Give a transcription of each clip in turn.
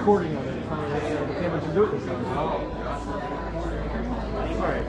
recording of it. They can't let you do it this time. All right.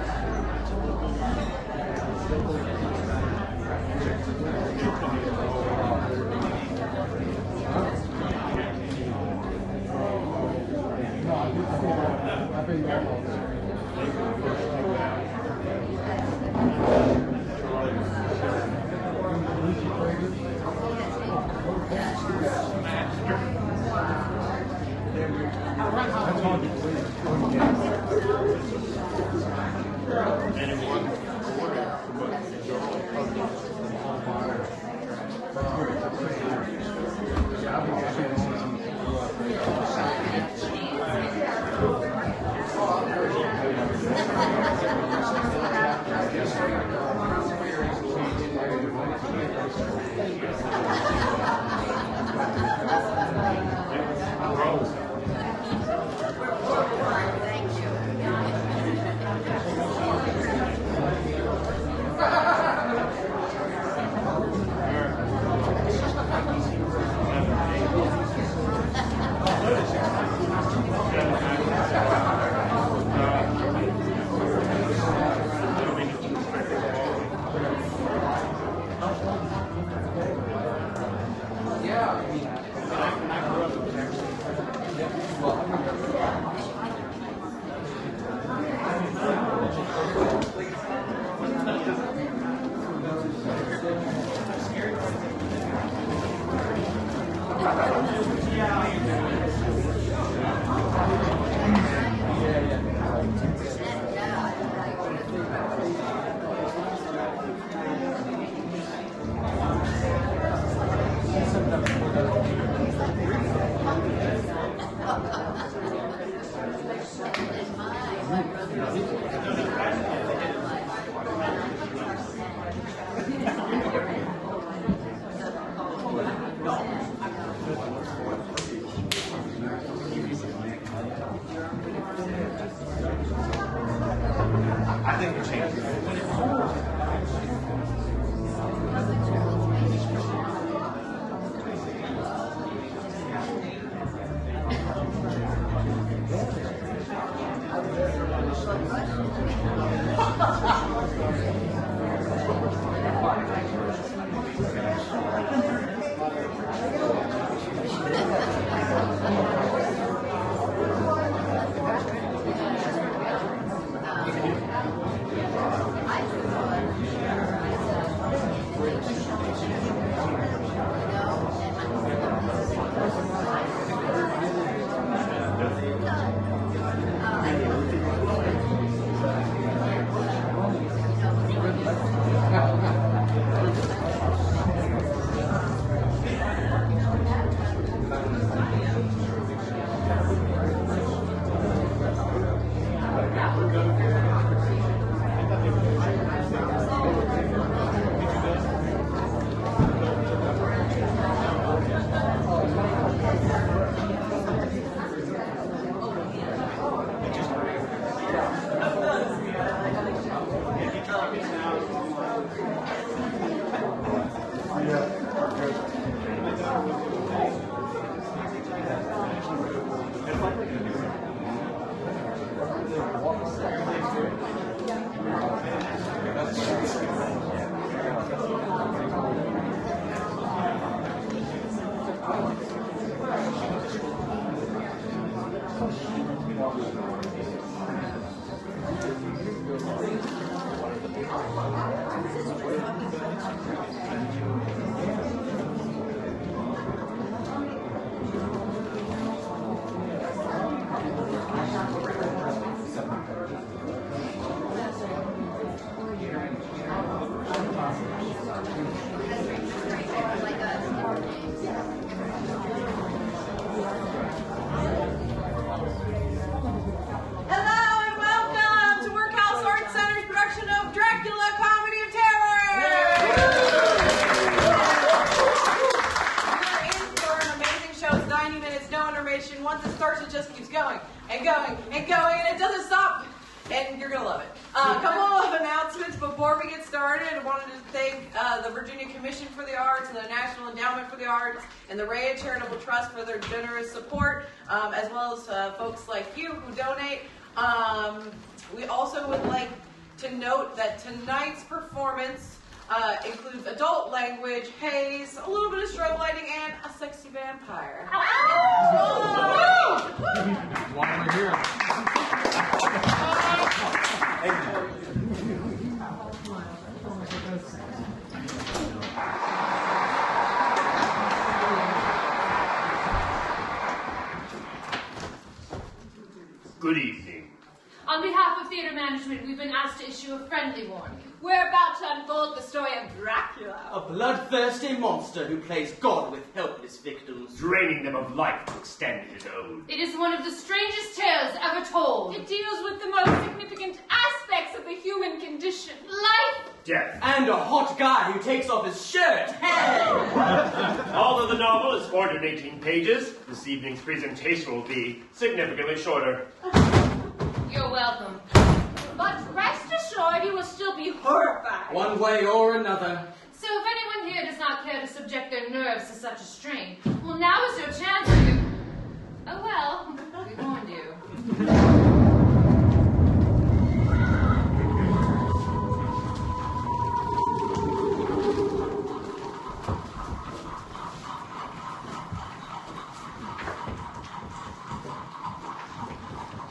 Hello and welcome to Workhouse Arts Center's production of Dracula, Comedy of Terror! We're in for an amazing show. It's 90 minutes, no intermission. Once it starts, it just keeps going and going and going, and it doesn't stop and you're going to love it. A couple of announcements before we get started. I wanted to thank the Virginia Commission for the Arts and the National Endowment for the Arts and the Rhea Charitable Trust for their generous support, as well as folks like you who donate. We also would like to note that tonight's performance includes adult language, haze, a little bit of strobe lighting, and a sexy vampire. Why am I here? Good evening. On behalf of theater management, we've been asked to issue a friendly warning. We're about to unfold the story of Dracula. A bloodthirsty monster who plays God with helpless victims. Draining them of life to extend his own. It is one of the strangest tales ever told. It deals with the most significant aspects of the human condition. Life, Death. And a hot guy who takes off his shirt. Hey! Although the novel is 418 pages, this evening's presentation will be significantly shorter. You're welcome. but rest assured you will still be horrified. One way or another. So if anyone here does not care to subject their nerves to such a strain, well, now is your chance to... Oh well, we warned you.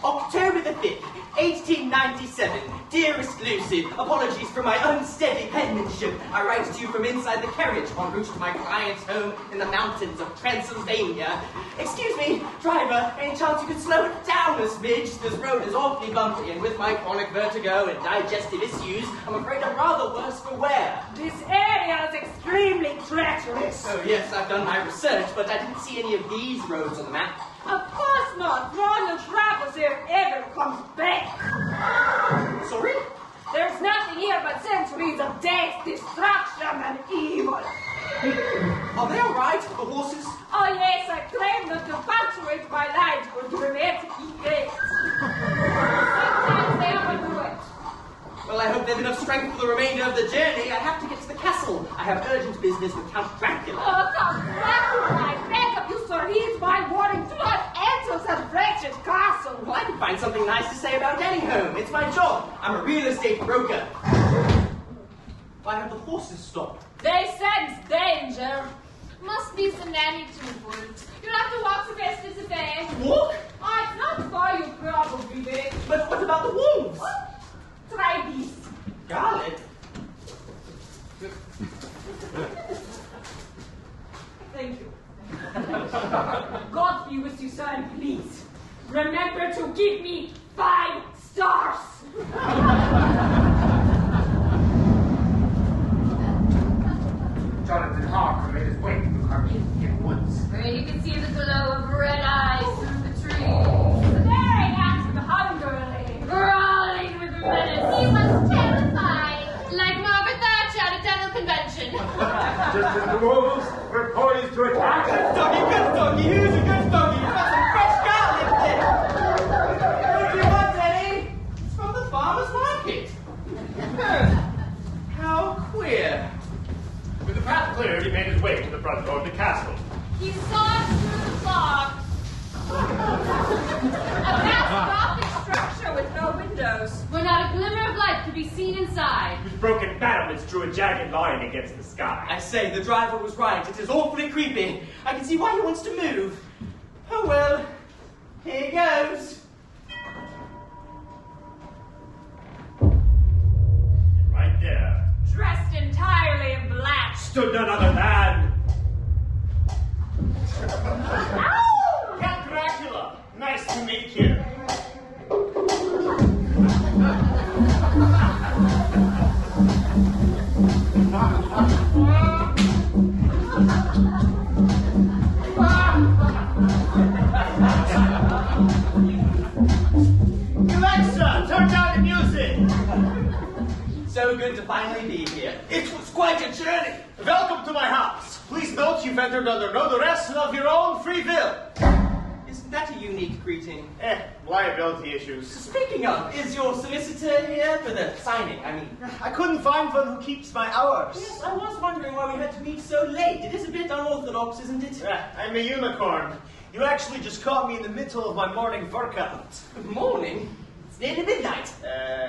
October the 5th, 1897. Dearest Lucy, apologies for my unsteady penmanship. I write to you from inside the carriage en route to my client's home in the mountains of Transylvania. Excuse me, driver, any chance you could slow it down a smidge? This road is awfully bumpy, and with my chronic vertigo and digestive issues, I'm afraid I'm rather worse for wear. This area is extremely treacherous. Oh yes, I've done my research, but I didn't see any of these roads on the map. Of course not. No one who travels here ever comes back. Sorry? There's nothing here but centuries of death, destruction, and evil. Are they alright, the horses? Oh yes, I claim them to punctuate my life with dramatic effects. Sometimes they overdo it. Well, I hope they've enough strength for the remainder of the journey. I have to get to the castle. I have urgent business with Count Dracula. Oh, Count Dracula, I beg of you, sir, heed my warning. Do not enter such wretched castle. Well, I can find something nice to say about getting home. It's my job. I'm a real estate broker. Why have the horses stopped? They sense danger. Must be some nanny to report. You'll have to walk the rest of the day. Walk? Oh, it's not far, you probably did. But what about the wolves? Try this. Garlic? Thank you. God be with you, sir, and please remember to give me 5 stars. Jonathan Harker made his way through the Carpathian woods. Where you can see the glow of red eyes through the trees. The very handsome hungerling. Crawling with menace. He was terrified. Like Margaret Thatcher at a dental convention. Just as the wolves were poised to attack. Good doggy, who's a good doggy? You've got some fresh garlic there. What do you want, Eddie? It's from the farmer's market. How queer. With the path cleared, he made his way to the front door of the castle. He saw through the fog. A vast Gothic structure with no windows. Where not a glimmer of light could be seen inside. Whose broken battlements drew a jagged line against the sky. I say, the driver was right. It is awfully creepy. I can see why he wants to move. Oh well, here he goes. Right there Dressed entirely in black. stood none other than... Count Dracula! Nice to meet you. Alexa, turn down the music! So good to finally be here. It was quite a journey. Welcome to my house. Please note you've entered under no duress and of your own free will. Isn't Isn't that a unique greeting? Liability issues. Speaking of, is your solicitor here for the signing? I mean, I couldn't find one who keeps my hours. yes, I was wondering why we had to meet so late. It is a bit unorthodox, isn't it? I'm a unicorn. You actually just caught me in the middle of my morning workout. Morning? It's nearly midnight.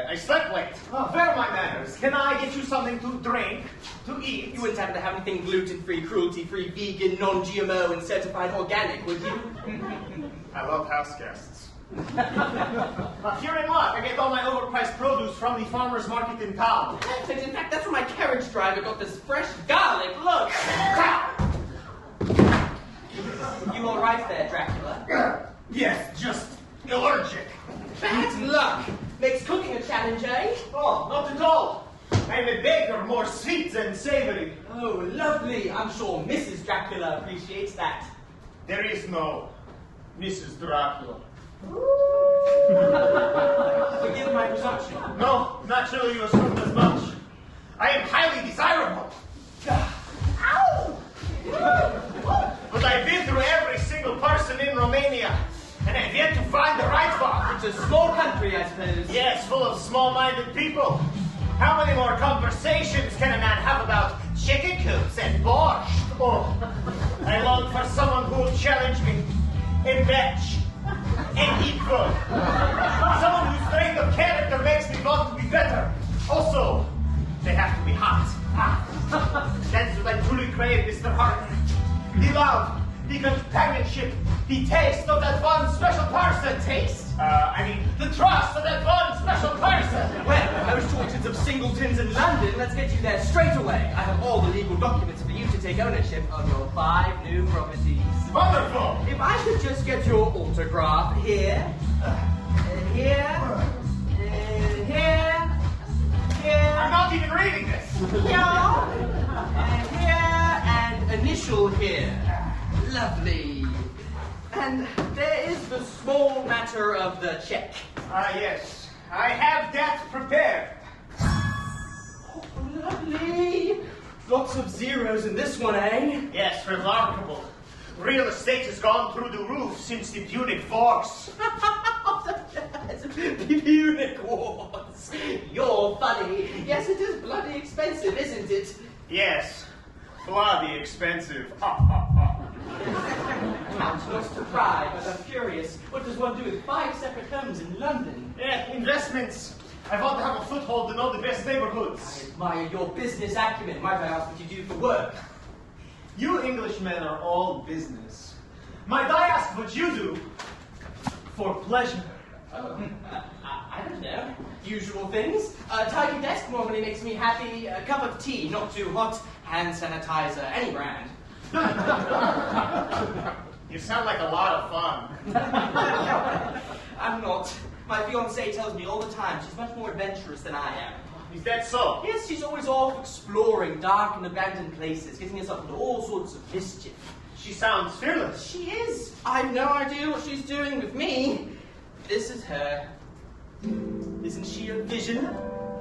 I slept late. Oh, bear my manners. Can I get you something to drink, to eat? You wouldn't happen to have anything gluten-free, cruelty-free, vegan, non-GMO, and certified organic, would you? I love house guests. You're in luck. I get all my overpriced produce from the farmer's market in town. Perfect. In fact, that's where my carriage driver got this fresh garlic. Look! You all right there, Dracula? Yes, just allergic. Bad luck. Makes cooking a challenge, eh? Oh, not at all. I'm a baker, more sweet than savory. Oh, lovely. I'm sure Mrs. Dracula appreciates that. There is no Mrs. Dracula. Forgive my presumption. No, naturally you assumed as much. I am highly desirable. Ow! But I've been through every single person in Romania, and I've yet to find the right one. It's a small country, I suppose. Yes, full of small-minded people. How many more conversations can a man have about chicken coops and borscht? Oh, I long for someone who will challenge me in match and equal. Someone whose strength of character makes me want to be better. Also, they have to be hot. That's what I truly crave, Mr. Hartman. The love, the companionship, the taste of that one special person. Taste? The trust of that one special person. Well, most orchards of singletons in London. Let's get you there straight away. I have all the legal documents for you to take ownership of your 5 new properties. Wonderful. If I could just get your autograph here, and here, and here, here. I'm not even reading this. Here, and initial here. Lovely. And there is the small matter of the check. Yes. I have that prepared. Oh, lovely. Lots of zeros in this one, eh? Yes, remarkable. Real estate has gone through the roof since the Punic Wars. Punic Wars. You're funny. Yes, it is bloody expensive, isn't it? Yes. Bloody expensive. Count not to pry, but I'm curious. What does one do with 5 separate homes in London? Investments. I want to have a foothold in all the best neighborhoods. I admire your business acumen. Might I ask what you do for work? You Englishmen are all business. Might I ask what you do for pleasure? Oh, I don't know. Usual things. A tidy desk normally makes me happy. A cup of tea, not too hot. Hand sanitizer, any brand. You sound like a lot of fun. I'm not. My fiancée tells me all the time she's much more adventurous than I am. Is that so? Yes, she's always off exploring dark and abandoned places, getting herself into all sorts of mischief. She sounds fearless. She is. I've no idea what she's doing with me. This is her. Isn't she a vision?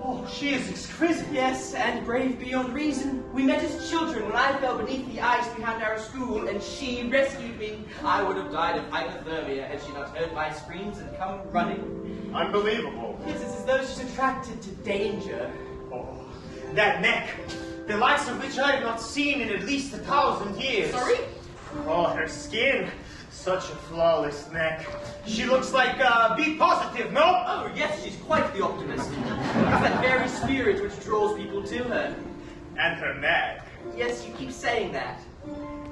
Oh, she is exquisite. Yes, and brave beyond reason. We met as children when I fell beneath the ice behind our school, and she rescued me. I would have died of hypothermia had she not heard my screams and come running. Unbelievable. Yes, it's as though she's attracted to danger. Oh, that neck. The likes of which I have not seen in at least 1,000 years. Sorry? Oh, her skin. Such a flawless neck. She looks like, be positive, no? Oh, yes, she's quite the optimist. It's that very spirit which draws people to her. And her neck. Yes, you keep saying that.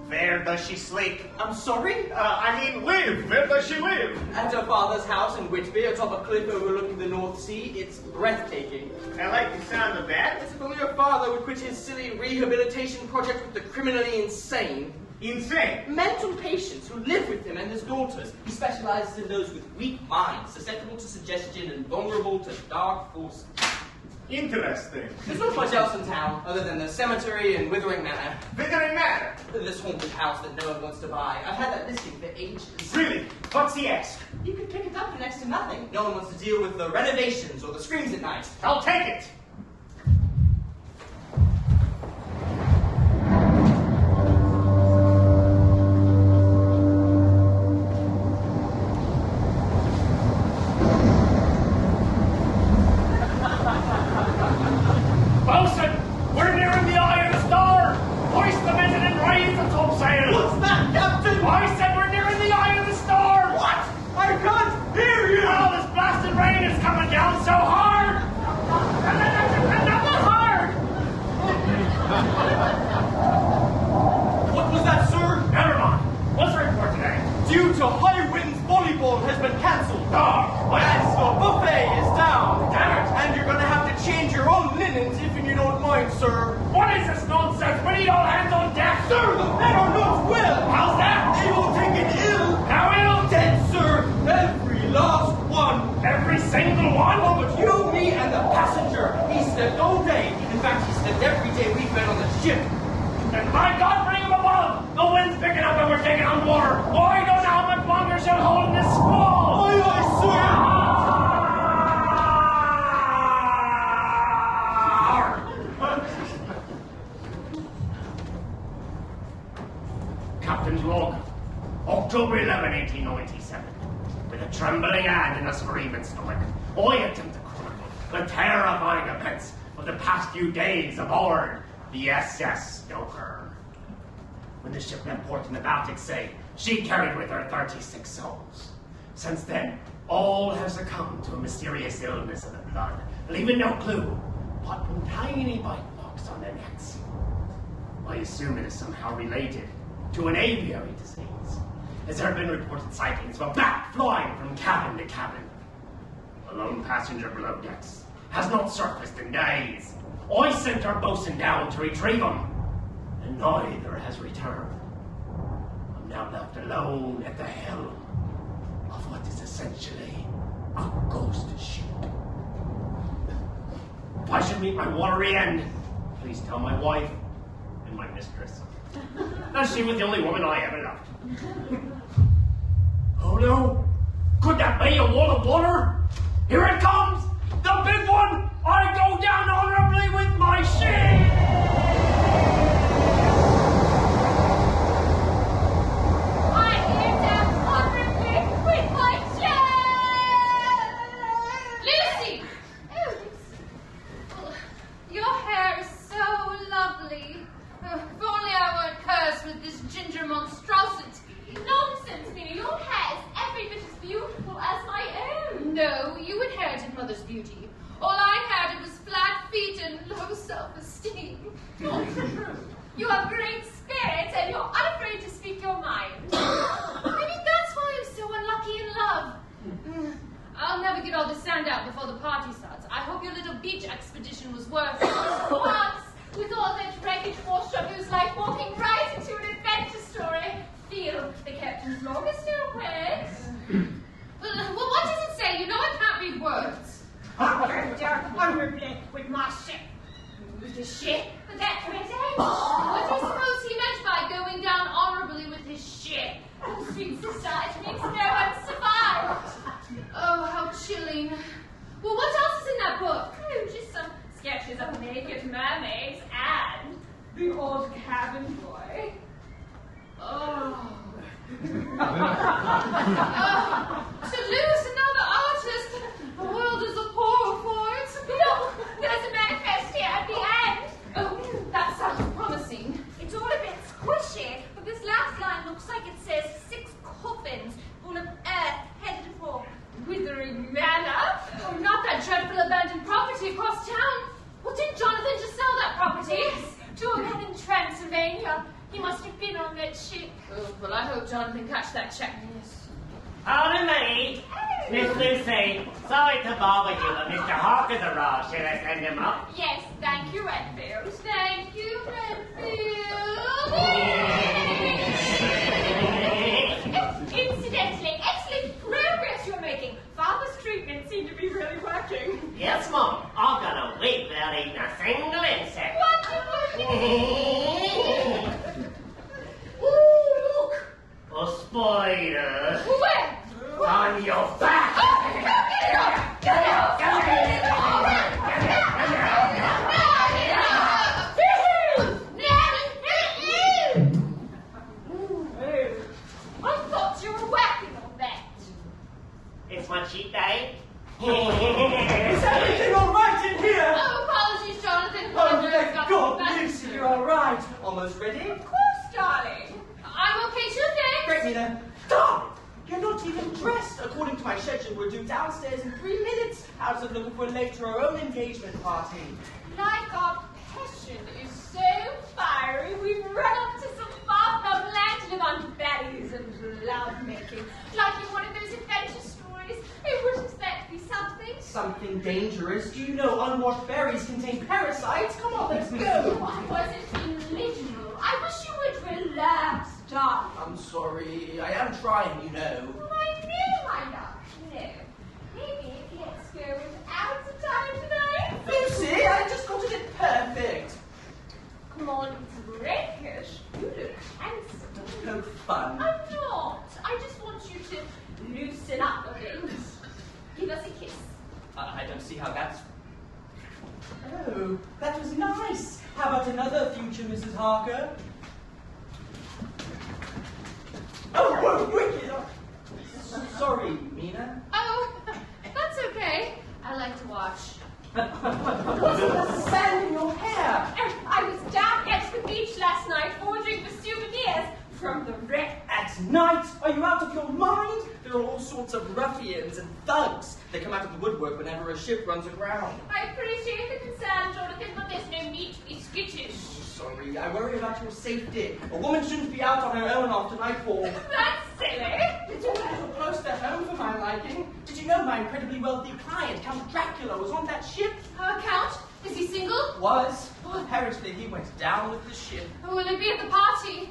Where does she sleep? I'm sorry? Live. Where does she live? At her father's house in Whitby, atop a cliff overlooking the North Sea. It's breathtaking. I like the sound of that. Yes, if only your father would quit his silly rehabilitation project with the criminally insane. Insane. Mental patients who live with him and his daughters. He specializes in those with weak minds, susceptible to suggestion and vulnerable to dark forces. Interesting. There's not much else in town other than the cemetery and Withering Manor. Withering Manor? This haunted house that no one wants to buy. I've had that listing for ages. Really? What's the ask? You could pick it up for next to nothing. No one wants to deal with the renovations or the screams at night. I'll take it. except every day we've been on the ship. Then by God, bring him above! The wind's picking up and we're taking on water. Oh, I don't know how much longer she'll hold in this squall. Aye, aye, Captain's log, October 11, 1897. With a trembling hand and a screaming stomach, I attempt to chronicle the terrifying events of the past few days aboard the SS Stoker. When the ship left port in the Baltic Sea, she carried with her 36 souls. Since then, all have succumbed to a mysterious illness of the blood, leaving no clue but from tiny bite marks on their necks. I assume it is somehow related to an aviary disease, as there have been reported sightings of a bat flying from cabin to cabin. A lone passenger below decks has not surfaced in days. I sent our bosun down to retrieve him, and neither has returned. I'm now left alone at the helm of what is essentially a ghost ship. If I should meet my watery end, please tell my wife and my mistress, as she was the only woman I ever loved. Oh no! Could that be a wall of water? Here it comes! The big one! I go down honorably with my ship! I hear down honorably with my ship! Lucy! Oh, your hair is so lovely. If only I weren't cursed with this ginger monstrosity. Nonsense, Minnie. Your hair is every bit as beautiful as my own. No, you inherited mother's beauty. All I had was flat feet and low self-esteem. Not true. You have great spirit and you're unafraid to speak your mind. Maybe that's why I'm so unlucky in love. I'll never get all the sand out before the party starts. I hope your little beach expedition was worth it. Once, with all that wreckage washed up, it was like walking right into an adventure story. Feel the captain's log is still wet. Well, what does it say? You know I can't read words. I go down honorably with my ship. With the ship? But that's what it is. What do you suppose he meant by going down honorably with his ship? Oh, sweet sister, it means no one survived. Oh, how chilling. Well, what else is in that book? Oh, just some sketches of naked mermaids and the old cabin boy. Oh. To lose another artist, the world is a poorer for it. Look, there's a manifest here at the end. Oh, that sounds promising. It's all a bit squishy, but this last line looks like it says 6 coffins full of earth headed for Withering Manor. Oh, not that dreadful abandoned property across town. Well, didn't Jonathan just sell that property? Yes, to a man in Transylvania. He must have been on that ship. Oh, well, I hope Jonathan catch that check. Yes. Howdy, mate. Miss Lucy, sorry to bother you, but Mr. Hawker's arrived. Should I send him up? Yes, thank you, Redfield. Thank you, Redfield. Incidentally, excellent progress you're making. Father's treatment seemed to be really working. Yes, Mum. I've got a week without eating a single insect. Wonderful. Look! A spider. Where? On your back! I thought you were working on that. It's my cheat day. Is everything all right in here? Oh, apologies, Jonathan. Oh, thank God, Lucy, you're all right. Almost ready? Of course, darling. I'm okay too, thanks. Great, Nina. Stop! You're not even dressed. According to my schedule, we're due downstairs in 3 minutes. Out of looking for late to our own engagement party. Like our passion is so fiery, we've run up to some far-flung land to live on berries and love-making. Like in one of those adventure stories. Hey, wouldn't that be something? Something dangerous? Do you know unwashed berries contain parasites? Come on, let's go. I wasn't original. I wish you would relax, darling. I'm sorry. I am trying, you know. Well, I know my love. No. Maybe let's go without the time tonight. Lucy, I just got it perfect. poke fun. I'm not. I just want you to loosen up a bit. Give us a kiss. I don't see how that's... Oh, that was nice. How about another, future Mrs. Harker? Oh, whoa, wicked! Sorry, Mina. Oh, that's okay. I like to watch. What's with the sand in your hair? I was down at the beach last night ordering the souvenirs from the wreck. At night? Are you out of your mind? There are all sorts of ruffians and thugs. They come out of the woodwork whenever a ship runs aground. I appreciate the concern, Jonathan, but there's no need to be skittish. Sorry, I worry about your safety. A woman shouldn't be out on her own after nightfall. That's silly. It's all a little close to home for my liking. Did you know my incredibly wealthy client, Count Dracula, was on that ship? Count, is he single? Was. Apparently he went down with the ship. Will he be at the party?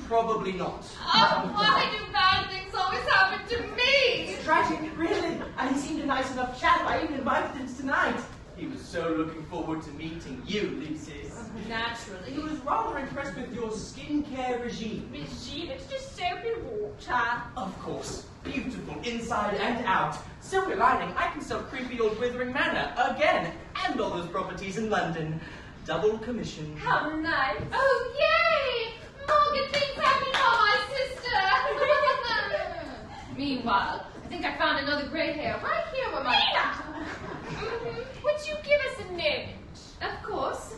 Probably not. Oh, why do bad things always happen to me? It's tragic, really. And he seemed a nice enough chap. I even invited him tonight. He was so looking forward to meeting you, Lucius. Naturally. He was rather impressed with your skincare regime. Regime, it's just soap and water. Of course. Beautiful inside and out. Silver lining, I can sell creepy old Withering Manor again. And all those properties in London. Double commission. How nice. Oh, yay! More good things happening for my sister. Meanwhile, I think I found another grey hair right here where my... Would you give us a note? Of course.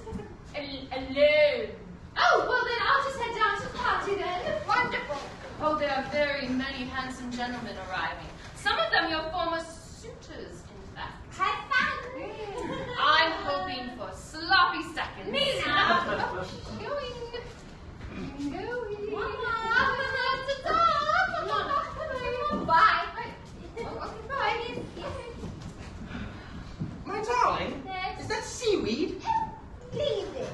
Alone. Oh, well then I'll just head down to the party then. Wonderful. Oh, there are very many handsome gentlemen arriving. Some of them your former suitors, in fact. Have fun. I'm hoping for sloppy seconds. Nina. Going. Bye. Bye. My darling, Yes. is that seaweed? Leave it.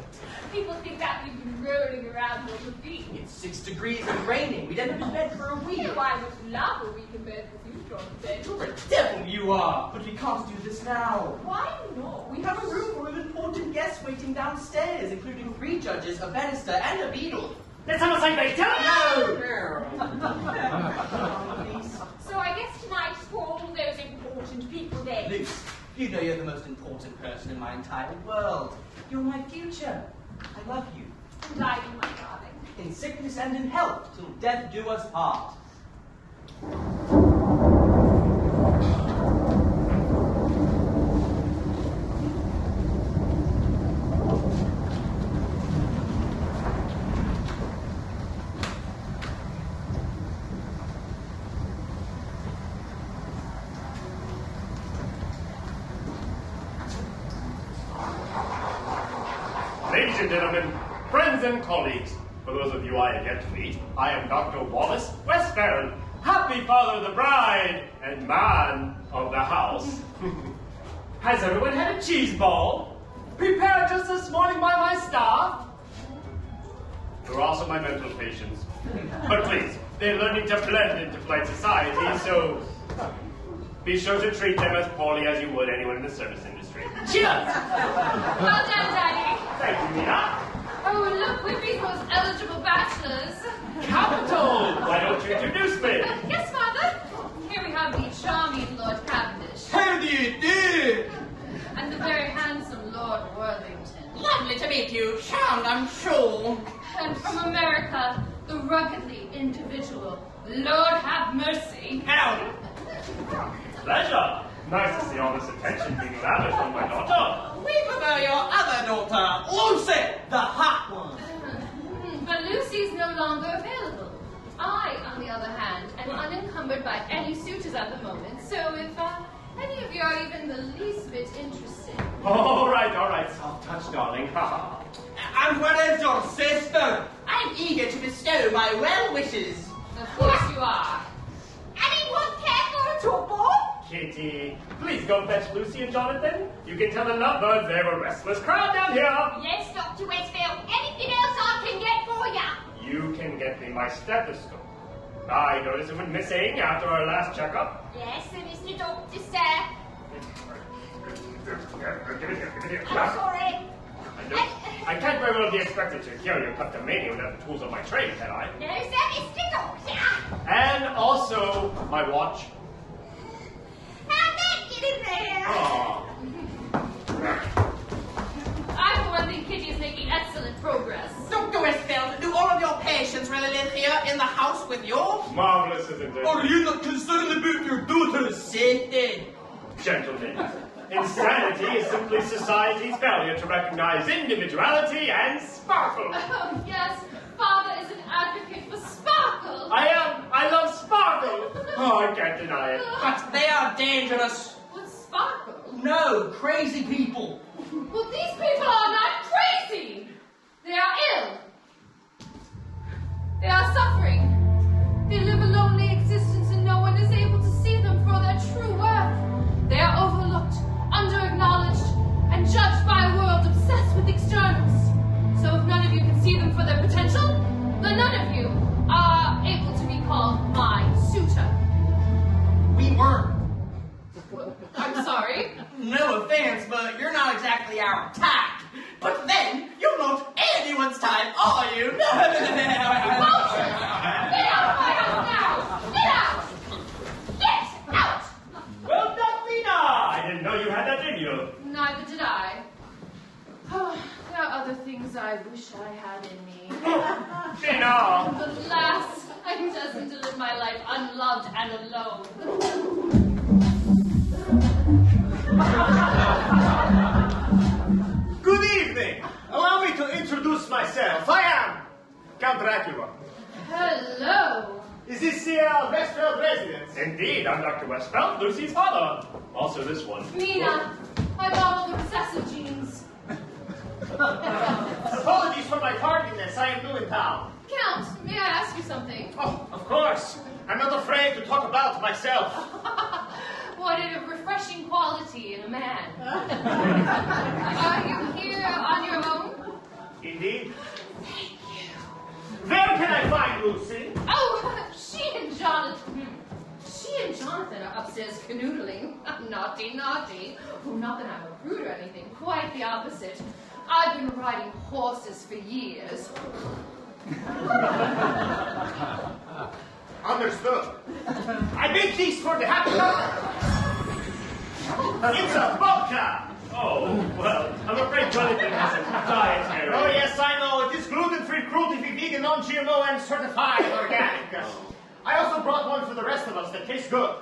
People think that we've been rolling around on the beach. It's 6 degrees and raining. We'd end up in bed for a week. You know, I would love a week in bed with you, Jonathan. You're a devil, you are. But we can't do this now. Why not? We have a room full of important guests waiting downstairs, including 3 judges, a barrister, and a beadle. Let's have a side base. No! Please. So I guess tonight for all those important people then. Luce, you know you're the most important person in my entire world. You're my future. I love you. And I do, my darling. In sickness and in health, till death do us part. Ladies and gentlemen, friends and colleagues, for those of you I have yet to meet, I am Dr. Wallace Westfarrel, happy father of the bride and man of the house. Has everyone had a cheese ball? Prepared just this morning by my staff? Who are also my mental patients. But please, they're learning to blend into polite society, so be sure to treat them as poorly as you would anyone in the service industry. Cheers! Well done, Daddy. Thank you, Mina. Oh, look, we're being most eligible bachelors. Capital! Why don't you introduce me? Yes, Father. Here we have the charming Lord Cavendish. How do you do? And the very handsome Lord Worthington. Lovely to meet you. Charmed, I'm sure. And from America, the ruggedly individual Lord Have Mercy. Howdy. Pleasure. Nice to see all this attention being lavished on my daughter. We prefer your other daughter, Lucy, the hot one. But Lucy's no longer available. I, on the other hand, am unencumbered by any suitors at the moment, so if any of you are even the least bit interested. All right. Soft touch, darling. And where is your sister? I'm eager to bestow my well wishes. Of course you are. Anyone care for a top ball? Kitty, please go fetch Lucy and Jonathan. You can tell the lovebirds they're a restless crowd down here. Yes, Dr. Westfield. Anything else I can get for you? You can get me my stethoscope. I noticed it went missing after our last checkup. Yes, Mr. Doctor, sir. Give it here. I'm sorry. I don't- I can't very well be expected to carry a kleptomania without the tools of my trade, can I? No, sir, it's the doctor. And also my watch. How'd that get in there? Oh. I, for one, think Kitty is making excellent progress. Dr. Westfield, do all of your patients really live here in the house with you? Marvelous, isn't it? Are you not concerned about your daughter's safety? Gentlemen, insanity is simply society's failure to recognize individuality and sparkle. Oh, yes, Father is an advocate for sparkle. I am. I love sparkle. Oh, I can't deny it. But they are dangerous. What's sparkle? No, crazy people. Well, these people are not crazy. They are ill. They are suffering. They live a lonely existence and no one is able to see them for their true worth. They are overlooked, under-acknowledged, and judged by a world obsessed with externals. So if none of you can see them for their potential, then none of you are able to be called my suitor. We weren't. I'm sorry. No offense, but you're not exactly our type. But then, you're not anyone's type, are you? Get out of my house now! Get out! Get out! Well done, Lena. I didn't know you had that in you. Neither did I. There are other things I wish I had in me. Lena. But alas, I'm destined to live my life unloved and alone. Good evening. Allow me to introduce myself. I am Count Dracula. Hello. Is this the Westfield residence? Indeed, I'm Dr. Westfeld, Lucy's father. Also this one. Mina, I got all the recessive genes. Apologies for my tardiness. I am new in town. Count, may I ask you something? Oh, of course. I'm not afraid to talk about myself. What a refreshing quality in a man. Are you here on your own? Indeed. Where can I find Lucy? Oh, she and Jonathan are upstairs canoodling. Naughty, naughty. Oh, not that I'm a prude or anything. Quite the opposite. I've been riding horses for years. Understood. I make these for the happy couple. It's a vodka. Oh, well, I'm afraid Jonathan has a dietary. Oh, yes, I know. It is gluten-free, cruelty-free, vegan, non-GMO, and certified organic. I also brought one for the rest of us that tastes good.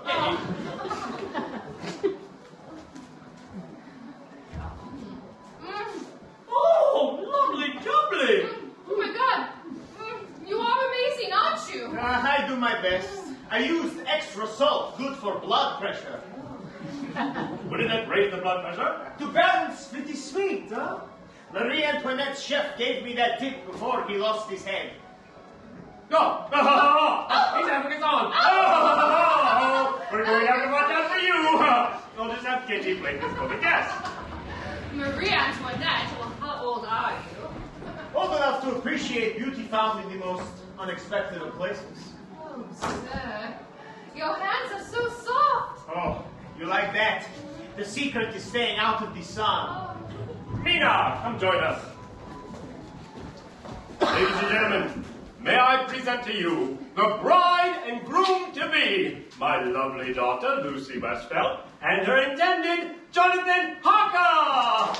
Oh, lovely jubbly. Oh my god. You are amazing, aren't you? I do my best. I used extra salt, good for blood pressure. Wouldn't that raise the blood pressure? To balance with the sweet, huh? Marie Antoinette's chef gave me that tip before he lost his head. No. He's having his own. We're going to have to watch out for you. I'll just have Kitty play this for the guest. Marie Antoinette, well, how old are you? Old enough to appreciate beauty found in the most unexpected of places. Oh, sir. Your hands are so soft. Oh, you like that? The secret is staying out of the sun. Mina, come join us. Ladies and gentlemen, may I present to you the bride and groom-to-be, my lovely daughter, Lucy Westfeld, and her intended, Jonathan Harker!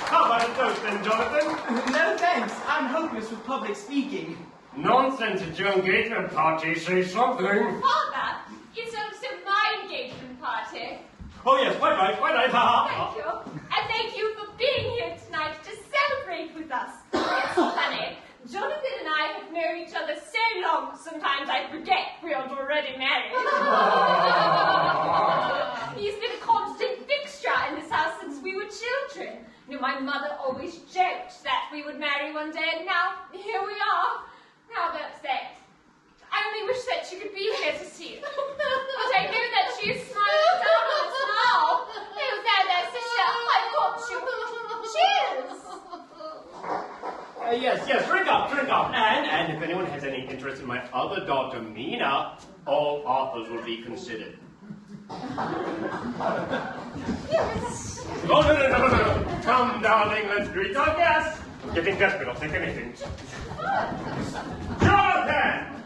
How about a toast then, Jonathan? No thanks, I'm hopeless with public speaking. Nonsense, it's your engagement party, say something. Father, it's also my engagement party. Oh yes, quite right, Thank you. And thank you for being here tonight to celebrate with us. It's funny. Jonathan and I have known each other so long, sometimes I forget we aren't already married. He's been a constant fixture in this house since we were children. You know, my mother always joked that we would marry one day, and now here we are. How that's that? I only wish that she could be here to see it. But I know that she is smiling down on us now. Oh, there, sister. I've got you. Cheers. Yes, drink up. And if anyone has any interest in my other daughter, Mina, all offers will be considered. Yes. Oh, no. Come, darling, let's greet our guests. I'm getting desperate, I'll take anything. Jonathan!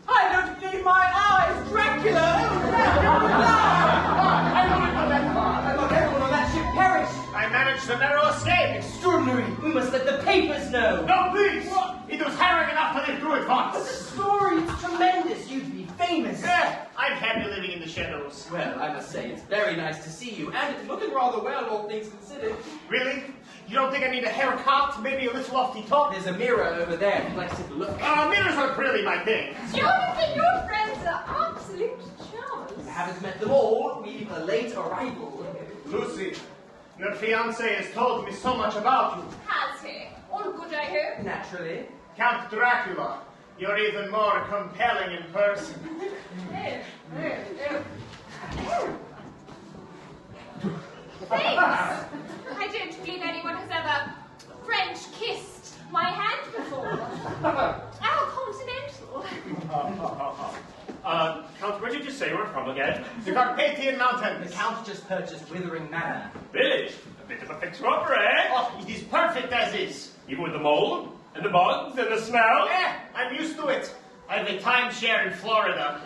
I don't believe my eyes! Dracula! I wouldn't go that far. I thought everyone on that ship perished! I managed a narrow escape. Extraordinary! We must let the papers know! No, please! It was harrowing enough to live through it But the once. story is tremendous! You'd be famous! I'm happy living in the shadows. Well, I must say, it's very nice to see you, and it's looking rather well, all things considered. Really? You don't think I need a haircut? Maybe a little lofty top? There's a mirror over there, if you'd like to take a look. Mirrors aren't really my thing. Jonathan, your friends are absolute charmers. I haven't met them all, we've a late arrival. Lucy, your fiancé has told me so much about you. Has he? All good, I hope. Naturally. Count Dracula, you're even more compelling in person. Thanks. I don't believe anyone has ever French kissed my hand before. How continental. Count, where did you say you were from again? The Carpathian Mountains. The Count just purchased Withering Manor. Really? A bit of a fixer-upper, eh? Oh, it is perfect as is. Even with the mold, and the bugs, and the smell? I'm used to it. I have a timeshare in Florida.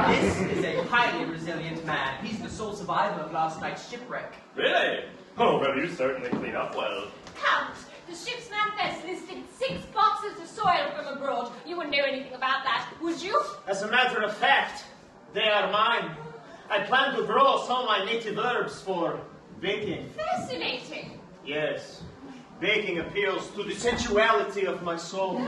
This is a highly resilient man. He's the sole survivor of last night's shipwreck. Really? Oh, well, you certainly clean up well. Count, the ship's manifest listed 6 boxes of soil from abroad. You wouldn't know anything about that, would you? As a matter of fact, they are mine. I plan to grow some of my native herbs for baking. Fascinating. Yes, baking appeals to the sensuality of my soul.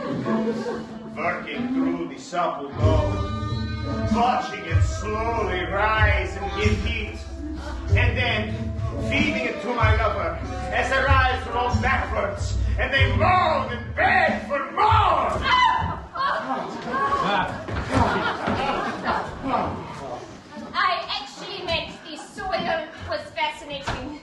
Working through the supple dough, watching it slowly rise and give heat, and then feeding it to my lover as her eyes roll backwards, and they moan and beg for more. I actually meant the soil was fascinating.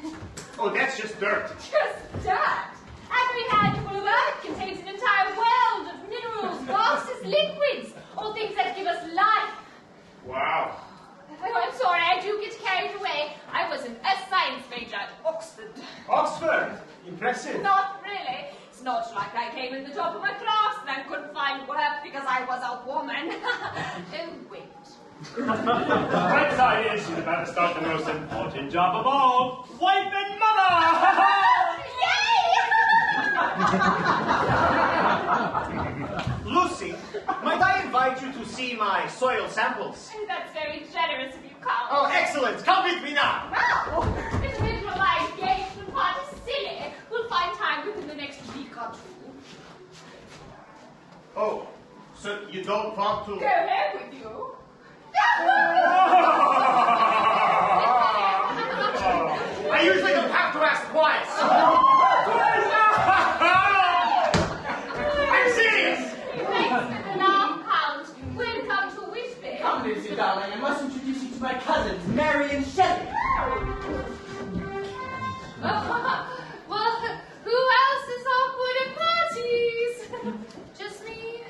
Oh, that's just dirt. Just dirt. Every handful of earth contains an entire world of minerals, gases, liquids, all things that give us life. Wow. Oh, I'm sorry, I do get carried away. I was a science major at Oxford. Oxford. Impressive. Not really. It's not like I came in the top of my class and I couldn't find work because I was a woman. Oh, wait. Right side is she's about to start the most important job of all, wife and mother! Lucy, might I invite you to see my soil samples? Oh, that's very generous of you, Carl. Oh, excellent. Come with me now. Well, it's a middle of life game and part is silly. We'll find time within the next week or 2. Oh, so you don't want to... Go ahead with you. I usually don't have to ask twice. I'm serious. Thanks for the laugh, Count. Welcome to Whitby. Come, Lucy, darling, I must introduce you to my cousins, Mary and Shelley. Well, who else is awkward at parties? Just me?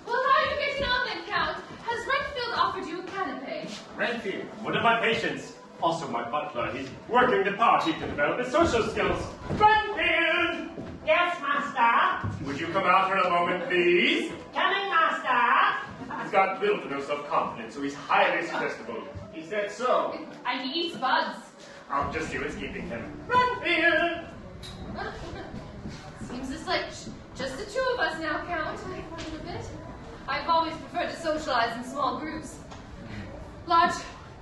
Well, how are you getting on then, Count? Has Renfield offered you a canapé? Renfield, one of my patients, also my butler. He's working the party to develop his social skills. Renfield! Yes, master. Would you come out for a moment, please? Coming, master. He's got little to no self-confidence, so he's highly suggestible. Is that so? And he eats bugs. I'll just see what's keeping him. Renfield! Seems it's like just the 2 of us now, Count. I wonder a bit. I've always preferred to socialize in small groups. Large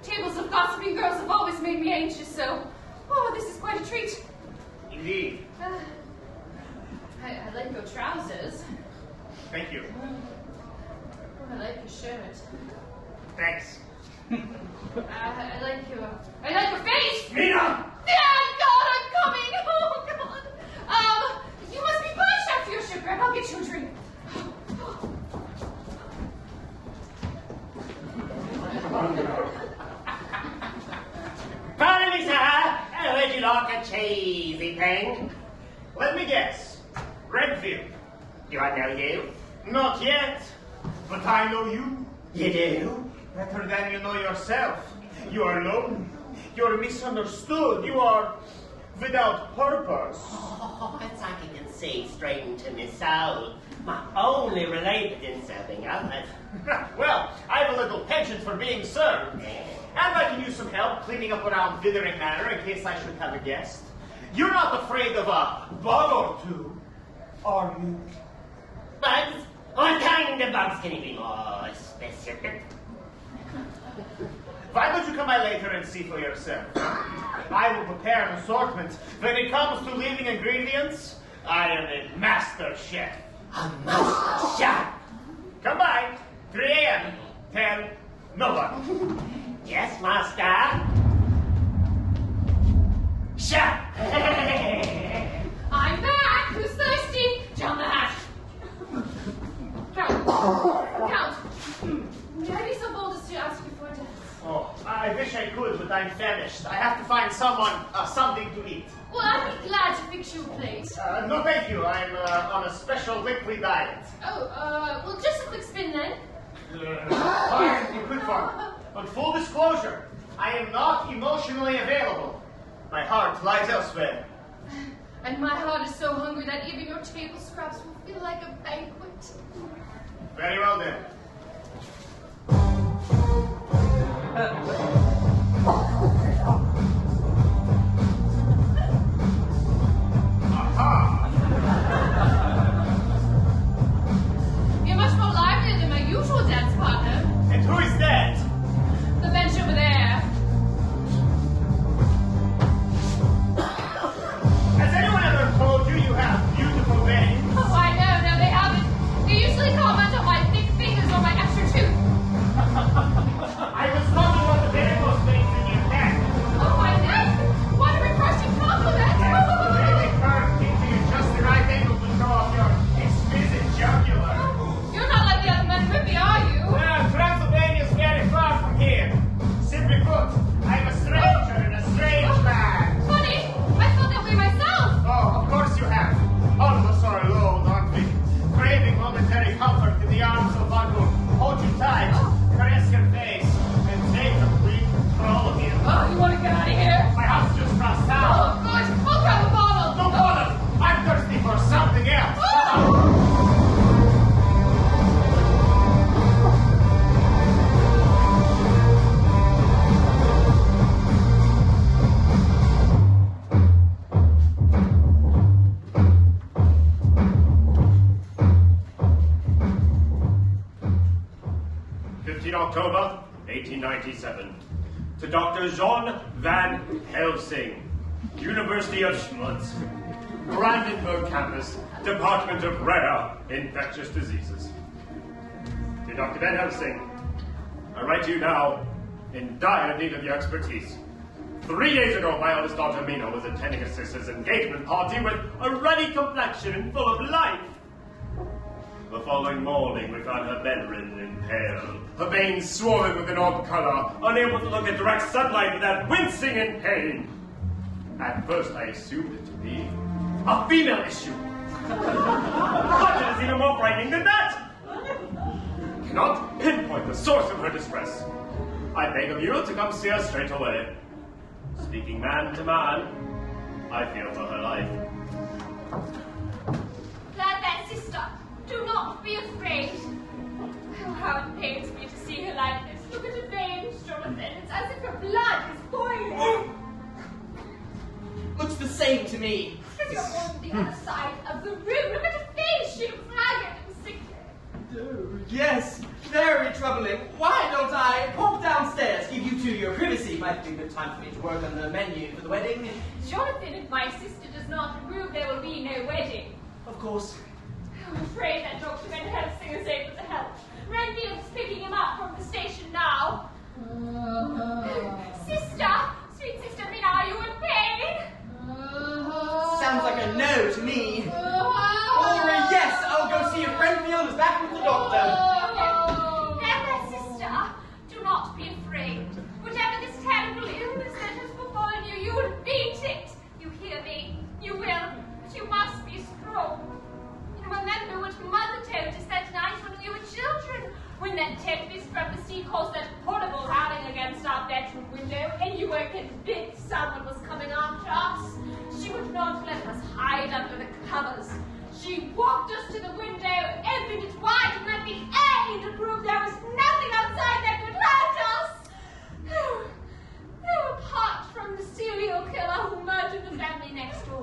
tables of gossiping girls have always made me anxious, so... Oh, this is quite a treat. Indeed. I like your trousers. Thank you. Oh, I like your shirt. Thanks. I like your face! Mina! Yeah, God, I'm coming! Oh, God! You must be parched after your shipwreck. I'll get you a drink. Pardon me, sir. Would you like a cheesy thing? Let me guess. Redfield. Do I know you? Not yet. But I know you. You do? Better than you know yourself. You are alone. You're misunderstood. You are without purpose. Oh, that's I can say straight into my soul. My only related in serving others. Well, I have a little penchant for being served. And I can use some help cleaning up around Withering Manor in case I should have a guest. You're not afraid of a bug or two, are you? Bugs? What kind of bugs can you be more specific? Why don't you come by later and see for yourself? I will prepare an assortment. When it comes to living ingredients, I am a master chef. A master chef? Come by, 3 a.m. Tell no one. Yes, master. Chef! I'm back! Who's thirsty? Down the hatch. Count. May I be so bold as to ask you for a dance? Oh, I wish I could, but I'm famished. I have to find something to eat. Well, I'd be glad to fix you a plate. No, thank you. I'm on a special weekly diet. Oh, well, just a quick spin then. Fine, in quick form. But full disclosure, I am not emotionally available. My heart lies elsewhere. And my heart is so hungry that even your table scraps will feel like a banquet. Very well then. Aha! You're much more lively than my usual dance partner. And who is that? The bench over there. Has anyone ever told you you have beautiful veins? Oh, I know. No, they haven't. They usually comment on my thick fingers or my extra tooth. I was talking about the varicose veins in your neck. Oh, my neck! What a refreshing compliment! Really curved into you just the right angle to show off your exquisite jugular. You're not like the other men with me, are you? Transylvania is very far from here. Simply put, I'm a stranger in a strange land. Funny, I felt that way myself. Oh, of course you have. All of us are alone, aren't we? Craving momentary comfort in the arms of one who holds you tight, caress your face, and take complete control of you. Oh, you want to get out of here? My house just crossed Oh, town. good. I'll grab a bottle. Don't bother. I'm thirsty for something else. October 1897. To Dr. John Van Helsing, University of Schmutz, Brandenburg Campus, Department of Rare Infectious Diseases. To Dr. Van Helsing, I write to you now in dire need of your expertise. 3 days ago, my eldest daughter Mina was attending a sister's engagement party with a ruddy complexion and full of life. The following morning, we found her bedridden and pale, her veins swollen with an odd color, unable to look at direct sunlight without wincing in pain. At first, I assumed it to be a female issue. But it is even more frightening than that. Cannot pinpoint the source of her distress. I beg of you to come see her straight away. Speaking man to man, I fear for her life. Glad that sister. Do not be afraid. Oh, how it pains me to see her like this. Look at her veins, Jonathan. It's as if her blood is boiling. Looks the same to me. Because you're on the other side of the room. Look at her face. She looks haggard and sickly. Oh, yes, very troubling. Why don't I pop downstairs, give you two your privacy? Might be a good time for me to work on the menu for the wedding. Jonathan, if my sister does not approve, there will be no wedding. Of course. I'm afraid that Dr. Van Helsing is able to help. Renfield's picking him up from the station now. Sister, sweet sister Mina, are you in pain? Sounds like a no to me. Or a yes, I'll go see if Renfield is back with the doctor. Never, sister. Do not be afraid. Whatever this terrible illness that has befallen you, you will beat it. You hear me? You will. But you must be strong. And remember what Mother told us that night when we were children. When that tempest from the sea caused that horrible howling against our bedroom window, and you were convinced covers. She walked us to the window, opened it wide, and let the air in to prove there was nothing outside that could hurt us. No, apart from the serial killer who murdered the family next door.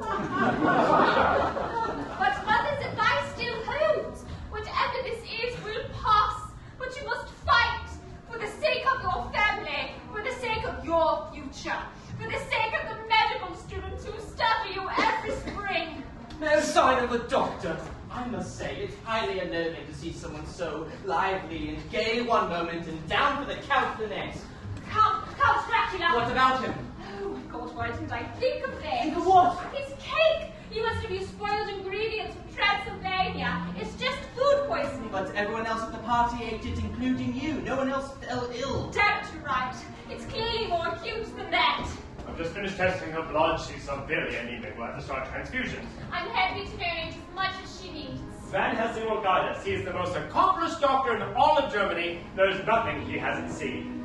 But Mother's advice still holds. Whatever this is will pass, but you must fight for the sake of your family, for the sake of your future, for the sake of the medical students who study you every spring. No sign of a doctor. I must say, it's highly unnerving to see someone so lively and gay one moment and down for the count the next. Count Dracula. What about him? Oh my God, why didn't I think of this? Think of what? His cake. He must have used spoiled ingredients from Transylvania. It's just food poisoning. But everyone else at the party ate it, including you. No one else fell ill. Damn it, you're right. It's clearly more acute than that. I've just finished testing her blood. She's severely anemic. We'll have to start transfusions. I'm happy to donate as much as she needs. Van Helsing will guide us. He is the most accomplished doctor in all of Germany. There's nothing he hasn't seen.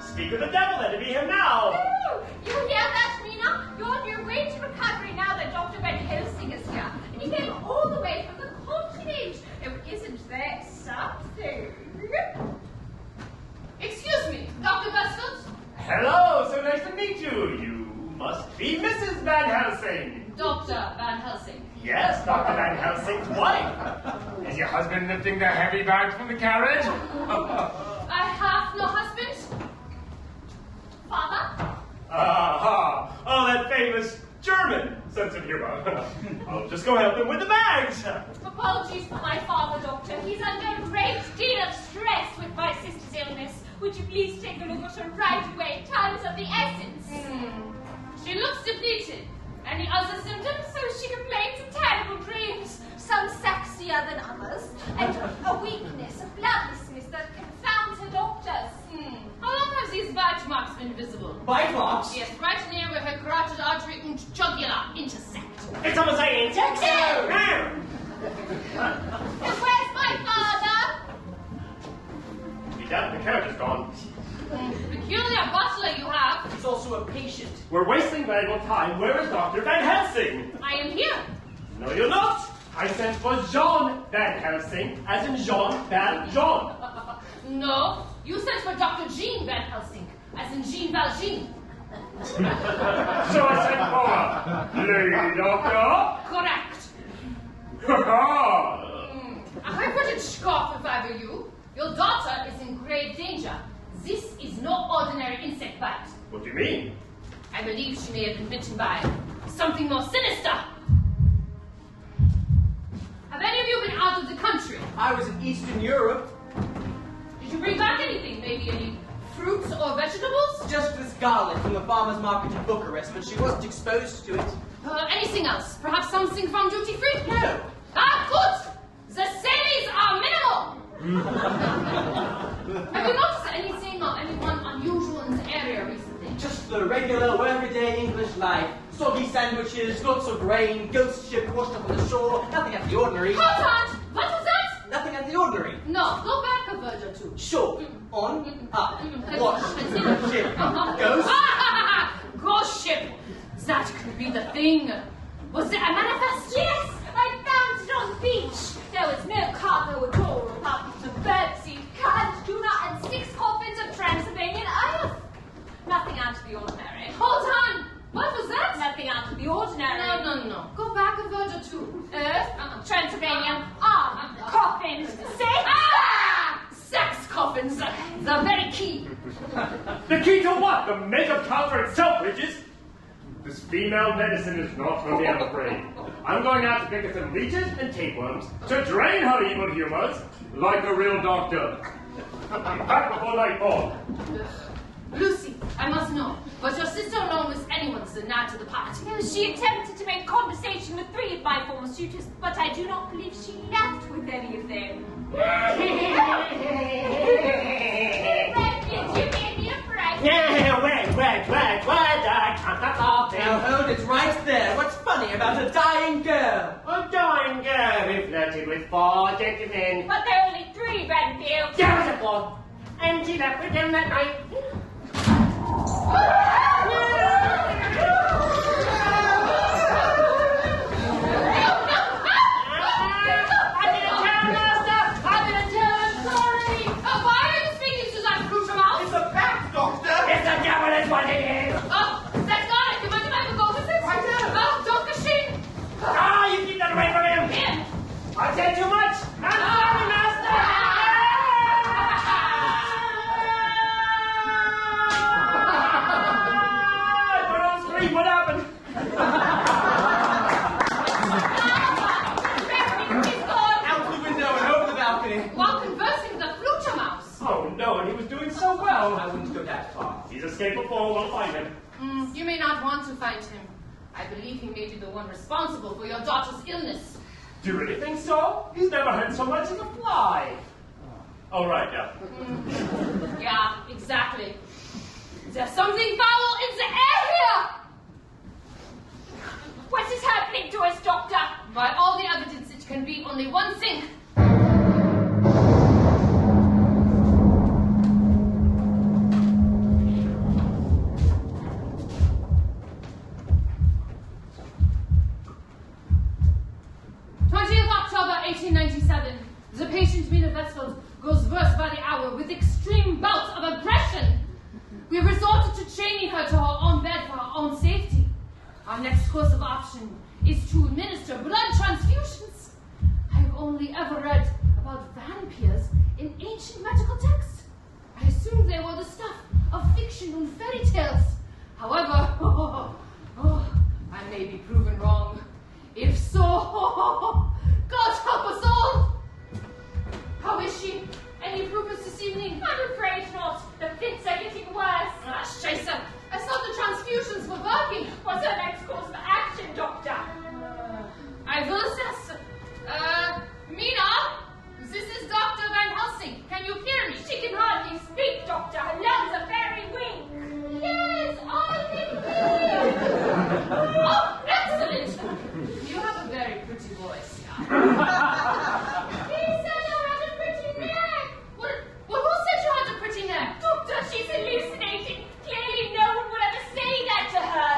Speak of the devil, let it be him now. Oh, you hear that, Mina? You're on your way to recovery now that Dr. Van Helsing is here. And he came all the way from the continent. Oh, isn't that something? Excuse me, Dr. Westfield? Hello, so nice to meet you. You must be Mrs. Van Helsing. Dr. Van Helsing. Yes, Dr. Van Helsing's wife. Is your husband lifting the heavy bags from the carriage? I have no husband. Father? Aha! Oh, that famous German sense of humor. I'll just go help him with the bags. Apologies for my father, Doctor. He's under a great deal of stress with my sister's illness. Would you please take a look at her right away? Time is of the essence. She looks depleted. Any other symptoms? So she complains of terrible dreams, some sexier than others, and a weakness, a bloodlessness that confounds her doctors. How long have these bite marks been visible? Bite marks? Yes, right near where her carotid artery and jugular intersect. It's almost like insects. And where's my father? He's out, the carriage is gone. Peculiar butler you have. He's also a patient. We're wasting valuable time. Where is Dr. Van Helsing? I am here. No, you're not. I sent for Jean Van Helsing, as in Jean Van Jean. No, you sent for Dr. Jean Van Helsing, as in Jean Valjean. So I sent for Lady Doctor. Correct. I wouldn't scoff if I were you. Your daughter is in grave danger. This is no ordinary insect bite. What do you mean? I believe she may have been bitten by something more sinister. Have any of you been out of the country? I was in Eastern Europe. Did you bring back anything? Maybe any fruits or vegetables? Just this garlic from the farmer's market in Bucharest, but she wasn't exposed to it. Anything else? Perhaps something from duty free? No. Ah, good! The sales are minimal! Have you noticed anything or anyone unusual in the area recently? Just the regular, everyday English life. Soggy sandwiches, lots of rain, ghost ship washed up on the shore. Nothing out of the ordinary. Hold on! What was that? Nothing out of the ordinary. No, go back a verge or two. Shore, on, up, wash, Continue. ship, ghost. Ghost ship! That could be the thing. Was there a manifest? Yes, I found it on the beach. There was no cargo at all, apart from some birdseed, canned tuna, and 6 coffins of Transylvanian earth. Nothing out of the ordinary. Hold on! What was that? Nothing out of the ordinary. No. Go back a verge or two. Earth, Transylvanian, coffins, Sex coffins! The very key! The key to what? The makeup counter itself, Bridges? This female medicine is not for me, I'm afraid. I'm going out to pick up some leeches and tapeworms to drain her evil humors like a real doctor. Back before nightfall. Lucy, I must know. Was your sister alone with anyone the night of the party? She attempted to make conversation with 3 of my former suitors, but I do not believe she left with any of them. You made me afraid. Yeah, wait, I can't stop Now hold it right there. What's funny about a dying girl? A dying girl who flirted with 4 gentlemen. But there are only 3, Renfield. There was a 4th, and she left with them that night. escape before we'll find him. You may not want to find him. I believe he may be the one responsible for your daughter's illness. Do you really think so? He's never had so much as a fly. Oh, right, yeah. Yeah, exactly. There's something foul in the air here! What is happening to us, Doctor? By all the evidence, it can be only one thing. 1897, the patient Mina Westfeld goes worse by the hour with extreme bouts of aggression. We resorted to chaining her to her own bed for her own safety. Our next course of action is to administer blood transfusions. I have only ever read about vampires in ancient medical texts. I assumed they were the stuff of fiction and fairy tales. However, I may be proven wrong. If so, God help us all! How is she? Any improvements this evening? I'm afraid not. The fits are getting worse. Scheiße! I thought the transfusions were working. What's our next course of action, Doctor? I will assess. Mina? This is Dr. Van Helsing. Can you hear me? She can hardly speak, Doctor. Her lungs are very weak. Yes, I can hear. Oh, excellent! You have a very pretty voice. He said I had a pretty neck. Well, who said you had a pretty neck? Doctor, she's hallucinating. Clearly no one would ever say that to her.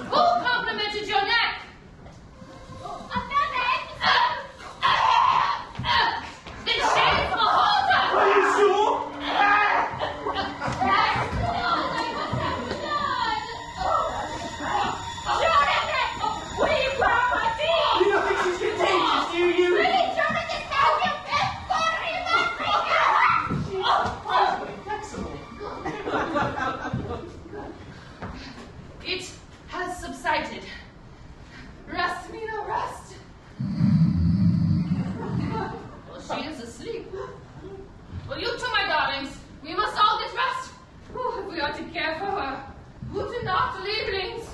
Who complimented your neck? A feather. Then shave or hold her! Are you sure? Jonathan! Will you grab my teeth? You don't think she's contagious, do you? Really, Jonathan, now you've been sorry about me. It has subsided. Rest, Mina, rest. Well, she is asleep. Well, you two, my darlings, we must all get rest. If we are to care for her. Gute Nacht, Lieblings.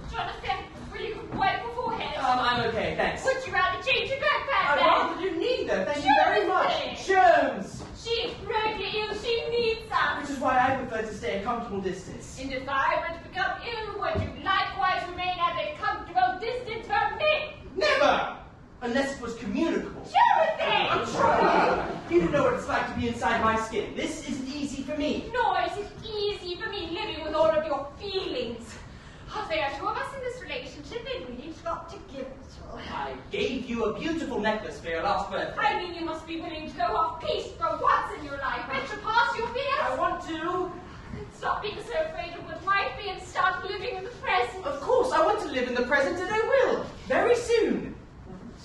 Jonathan, will you wipe your forehead? I'm okay, thanks. Would you rather change your backpack I'd then? rather do neither, thank you very much. Jonathan! Germs! She's greatly ill, she needs some. Which is why I prefer to stay a comfortable distance. And if I were to become ill, would you likewise remain at a comfortable distance from me? Never! Unless it was communicable. Jonathan! I'm trying! You don't know what it's like to be inside my skin. This isn't easy for me. Nor is it easy for me living with all of your feelings. There are two of us in this relationship and we each got to give it all. I gave you a beautiful necklace for your last birthday. I mean, you must be willing to go off piste for once in your life and surpass your I fears. want to. Stop being so afraid of what might be and start living in the present. Of course, I want to live in the present and I will. Very soon.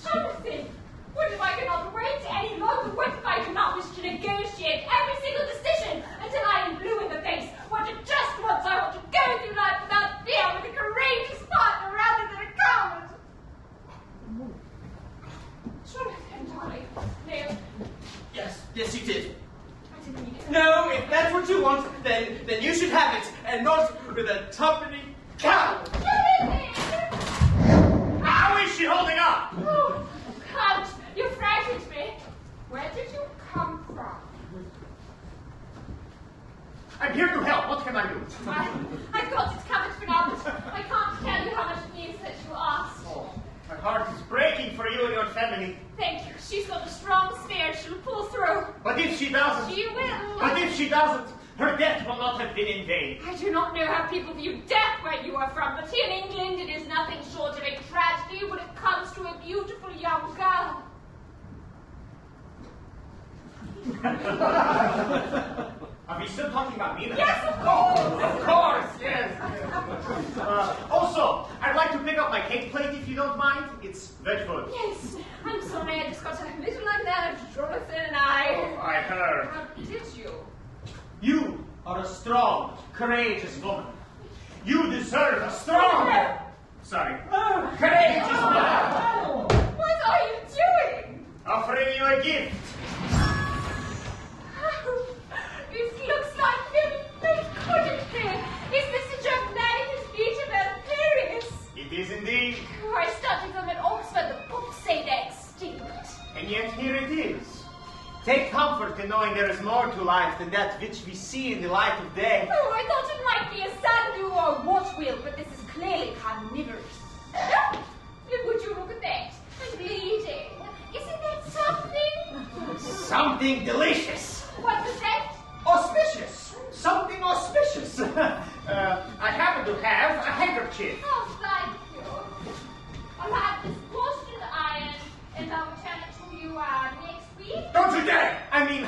Jonathan, what if I cannot wait any longer? What if I do not wish to negotiate every single decision until I am blue in the face? What if just once I want to go through life without fear with a courageous partner rather than a coward? Jonathan, darling, no, Yes, you did. I didn't mean it. No, if that's what you want, then you should have it, and not with a tuppenny cow. How is she holding up? Oh, Count, you frightened me. Where did you come from? I'm here to help. What can I do? I've got it covered for now, but I can't tell you how much it means that you asked. Oh, my heart is breaking for you and your family. Thank you. She's got a strong spirit. She'll pull through. But if she doesn't, She will. but if she doesn't, her death will not have been in vain. I do not know how people view death where you are from, but here in England it is nothing short of a tragedy when it comes to a beautiful young girl. Are we still talking about Mina? Yes, of course. Of course, yes. Also, I'd like to pick up my cake plate if you don't mind. It's veg food. Yes, I'm sorry. I just got a little unnerved, Jonathan and I. I heard. How did you? You are a strong, courageous woman. You deserve a strong, courageous woman. What are you doing? Offering you a gift. This looks like very I studied them at Oxford. The books say they're extinct. And yet here it is. Take comfort in knowing there is more to life than that which we see in the light of day. Oh, I thought it might be a sandu or what wheel, but this is clearly carnivorous. Would you look at that? I'm bleeding. Isn't that something? Something delicious. What was that? Auspicious. Something auspicious. I happen to have a handkerchief. Oh, thank you. I'll have this washed in the iron, and I'll return it to you next week. Don't you dare! I mean,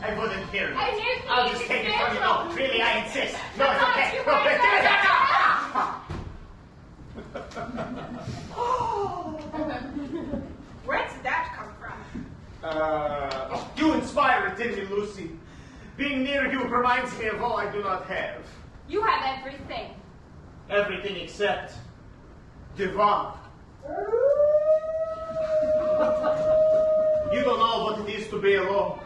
I wouldn't hear you. I know, I'll please, just take it it's from you. very No, really, I insist. No, it's Come on, okay. you No, guys Where did that come from? You inspire it in me, Lucy. Being near you reminds me of all I do not have. You have everything. Everything except Devon. You don't know what it is to be alone.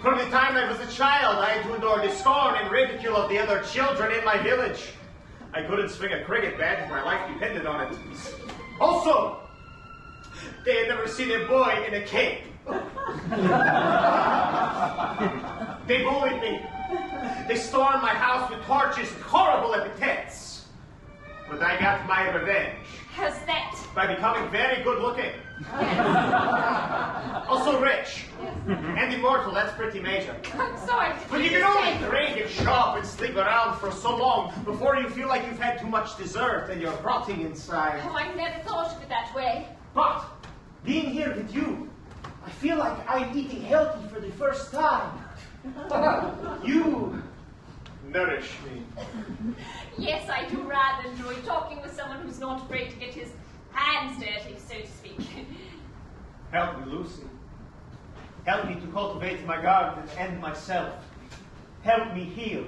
From the time I was a child, I had to endure the scorn and ridicule of the other children in my village. I couldn't swing a cricket bat if my life depended on it. Also, they had never seen a boy in a cape. They bullied me. They stormed my house with torches and horrible epithets. But I got my revenge. How's that? By becoming very good looking. Also rich. And immortal, that's pretty major. I'm sorry. But you can only drink and shop and sleep around for so long before you feel like you've had too much dessert and you're rotting inside. Oh, I never thought of it that way. But, being here with you, I feel like I'm eating healthy for the first time. You nourish me. Yes, I do rather enjoy talking with someone who's not afraid to get his hands dirty, so to speak. Help me, Lucy. Help me to cultivate my garden and myself. Help me heal.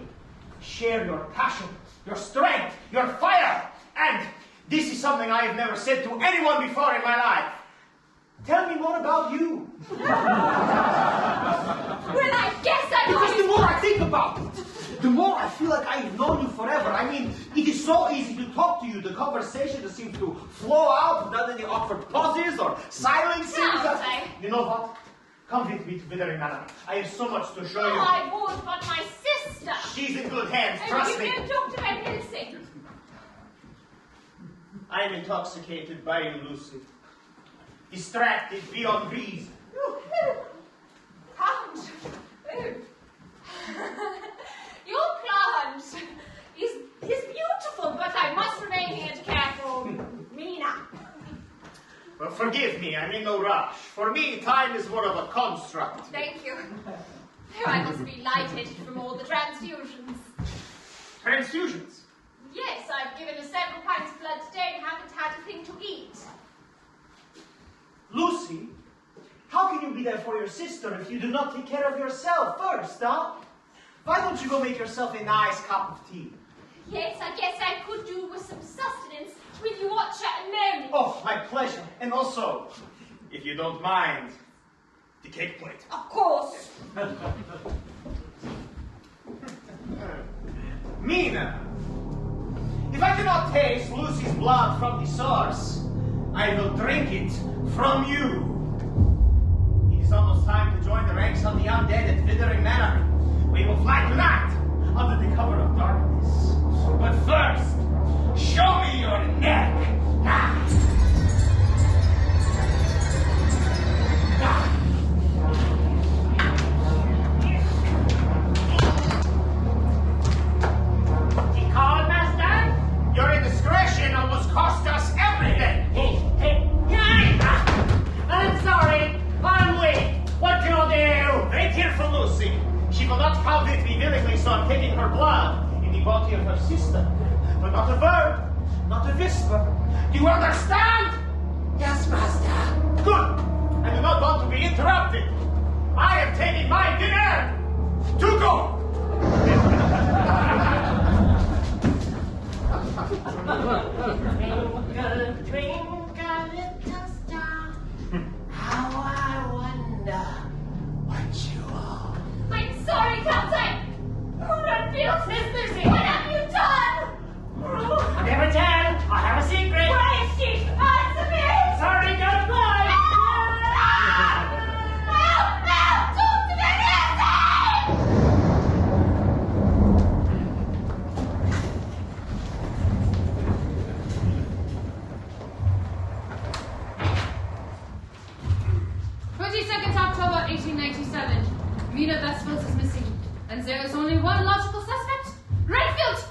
Share your passion, your strength, your fire. And this is something I have never said to anyone before in my life. Tell me more about you. Well, I guess I know. Because the more I think about it, the more I feel like I've known you forever. I mean, it is so easy to talk to you. The conversation just seems to flow out without any awkward pauses or silences. Sounds You know what? Come with me to Withering Manor. I have so much to show Oh, you. I would, but my sister. She's in good hands, Oh, trust me. you don't talk to Van Helsing. I am intoxicated by you, Lucy. Distracted beyond reason. Plant. Oh. Your plant is beautiful, but I must remain here to care for Mina. Well, forgive me, I'm in no rush. For me, time is more of a construct. Thank you. Oh, I must be lightheaded from all the transfusions. Transfusions? Yes, I've given her several pints of blood today and haven't had a thing to eat. Lucy, how can you be there for your sister if you do not take care of yourself first, huh? Why don't you go make yourself a nice cup of tea? Yes, I guess I could do with some sustenance. Will you watch at a moment? Oh, my pleasure. And also, if you don't mind, the cake plate. Of course. Mina, if I cannot taste Lucy's blood from the source, I will drink it from you. It is almost time to join the ranks of the undead at Withering Manor. We will fly tonight under the cover of darkness. But first, show me your neck. Call, Master? Your indiscretion almost cost us everything. I'm sorry. I'm late. What can I do? Very careful, Lucy. She will not come with me willingly, so I'm taking her blood in the body of her sister. But not a word, not a whisper. Do you understand? Yes, Master. Good. I do not want to be interrupted. I am taking my dinner to go. Twinkle, little star, how I wonder what you are. I'm sorry, Captain. Redfield, Miss Lucy, what have you done? I never tell. I have a secret. What is she? 1897. Mina Vespers is missing, and there is only one logical suspect: Redfield!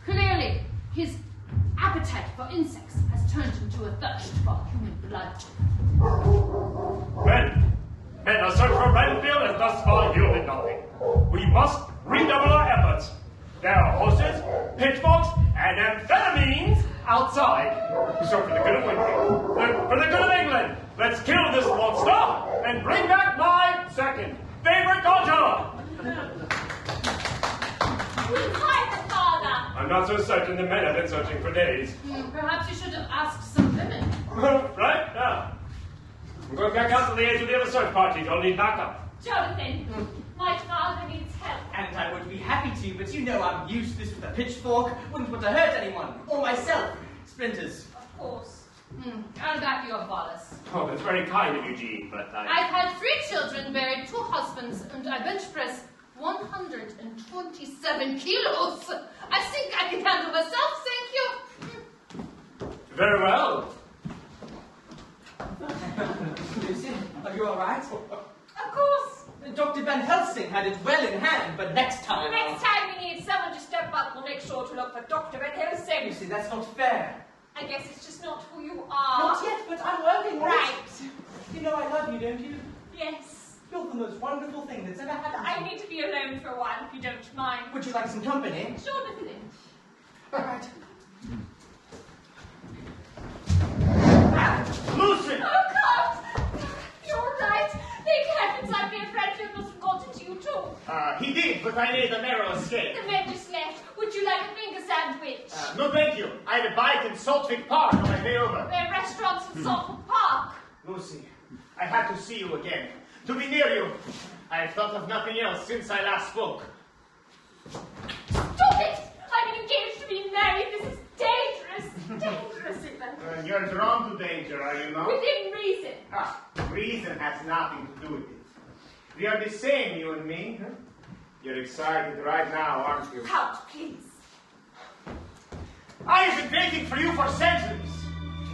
Clearly, his appetite for insects has turned into a thirst for human blood. Men, a search for Redfield has thus far yielded nothing. We must redouble our efforts. There are horses, pitchforks, and amphetamines outside. So for the good of Winfield, for the good of England, let's kill this monster and bring back my second favorite daughter. We find the father. I'm not so certain the men have been searching for days. Perhaps you should have asked some women. Right now. I'm going back out to liaise with the other search parties. I'll need backup. Jonathan, my father needs help. And I would be happy to, but you know I'm useless with a pitchfork. Wouldn't want to hurt anyone, or myself. Splinters. Of course. I'll back you up, Wallace. Oh, that's very kind of you, Jean, but I've had 3 children, buried 2 husbands, and I bench press 127 kilos. I think I can handle myself, thank you. Very well. Lucy, are you all right? Of course. Dr. Van Helsing had it well in hand, but next time... Next time we need someone to step up, we'll make sure to look for Dr. Van Helsing. Lucy, that's not fair. I guess it's just not who you are. Not yet, but I'm working on it. Right. You know I love you, don't you? Yes. You're the most wonderful thing that's ever happened to I me. need to be alone for a while, if you don't mind. Would you like some company? Sure, Nathan. All right. Lucy! Oh, God! You're right. Thank heavens I've been afraid Phil must have got into you, too. He did, but I made a narrow escape. The men just left. Would you like a finger sandwich? No, thank you. I had a bite in Saltwick Park on my way over. There are restaurants in Salford Park. Lucy, I had to see you again. To be near you. I've thought of nothing else since I last spoke. Stop it! I'm engaged to be married. This is dangerous. Dangerous, even. You're drawn to danger, are you not? Within reason. Reason has nothing to do with it. We are the same, you and me. Huh? You're excited right now, aren't you? Count, please. I have been waiting for you for centuries.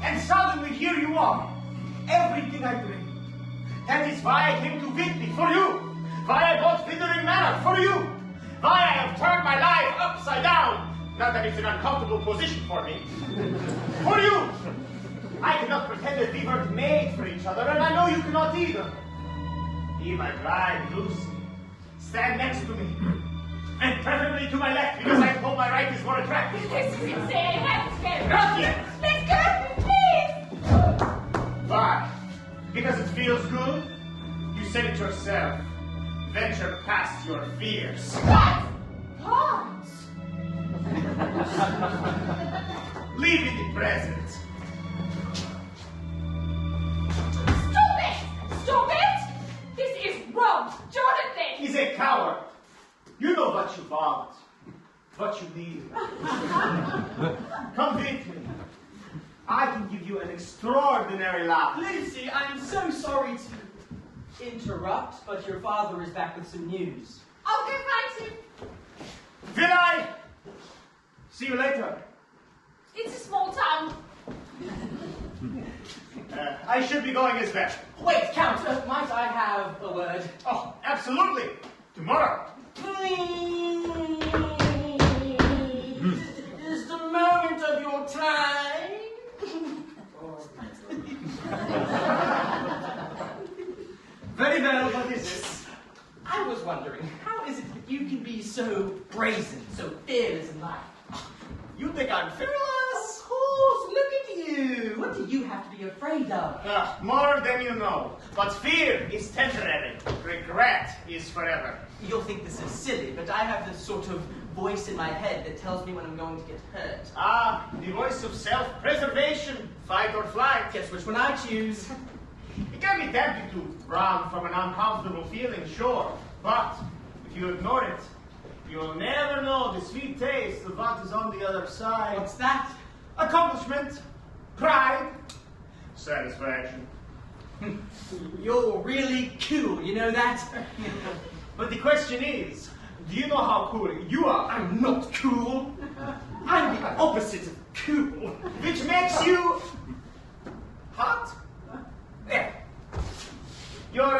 And suddenly here you are. Everything I dreamed. That is why I came to Whitby, for you. Why I bought Withering Manor, for you. Why I have turned my life upside down. Not that it's an uncomfortable position for me. For you. I cannot pretend that we weren't made for each other, and I know you cannot either. Be my bride, Lucy. Stand next to me. And preferably to my left, because I hope my right is more attractive. This is insane. I have to go. Not yet. Let's go, please. Why? Because it feels good? You said it yourself. Venture past your fears. What? What? Live in the present. Stop it! Stop it! This is wrong. Jonathan! He's a coward. You know what you want. What you need. Come with me. I can give you an extraordinary laugh. Lucy, I'm so sorry to interrupt, but your father is back with some news. I'll go find him. Will I? See you later. It's a small town. I should be going as well. Wait, Count, might I have a word? Oh, absolutely. Tomorrow. Please. Is the moment of your time? Very well, what is this? I was wondering, how is it that you can be so brazen, so fearless in life? You think I'm fearless? Of course, look at you. What do you have to be afraid of? More than you know. But fear is temporary. Regret is forever. You'll think this is silly, but I have this sort of voice in my head that tells me when I'm going to get hurt. The voice of self-preservation. Fight or flight. Guess which one I choose. It can be tempting to run from an uncomfortable feeling, sure. But if you ignore it, you'll never know the sweet taste of what is on the other side. What's that? Accomplishment, pride, satisfaction. You're really cool, you know that? But the question is, do you know how cool you are? I'm not cool. I'm the opposite of cool. Which makes you hot? There. You're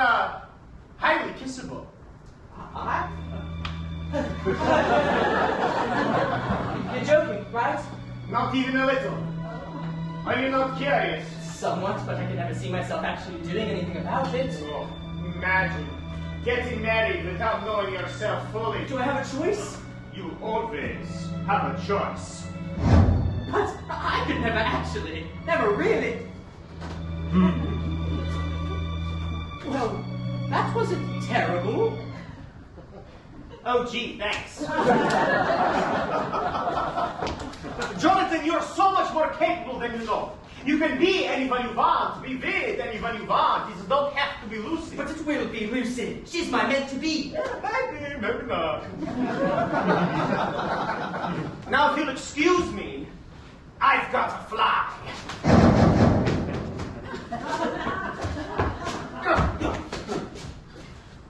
even a little? Are you not curious? Somewhat, but I can never see myself actually doing anything about it. Oh, imagine getting married without knowing yourself fully. Do I have a choice? You always have a choice. But I could never actually, never really. Well, that wasn't terrible. Oh, gee, thanks. Jonathan, you're so much more capable than you know. You can be anyone you want, be with anyone you want. It don't have to be Lucy. But it will be Lucy. She's my meant to be. Maybe, maybe not. Now, if you'll excuse me, I've got to fly.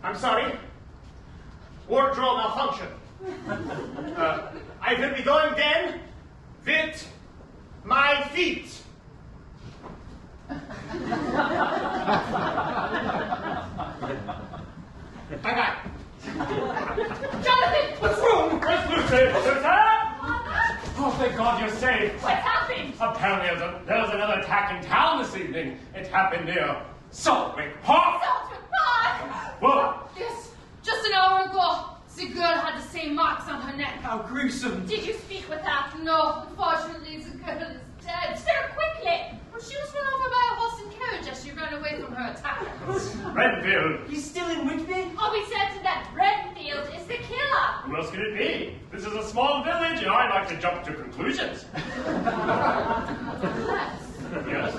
I'm sorry. Wardrobe malfunction. I will be going then with my feet. Bye-bye. Jonathan! What's wrong? Where's Lucy? Susan? Oh, thank God you're safe. What's happened? Apparently there was another attack in town this evening. It happened near Saltwick Park. Saltwick Park! What? Yes, just an hour ago. The girl had the same marks on her neck. How gruesome. Did you speak with her? No, unfortunately, the girl is dead. Very quickly. Well, she was run over by a horse and carriage as she ran away from her attackers. Renfield. He's still in Whitby? Are we certain that Renfield is the killer? Who else could it be? This is a small village, and I like to jump to conclusions. Yes?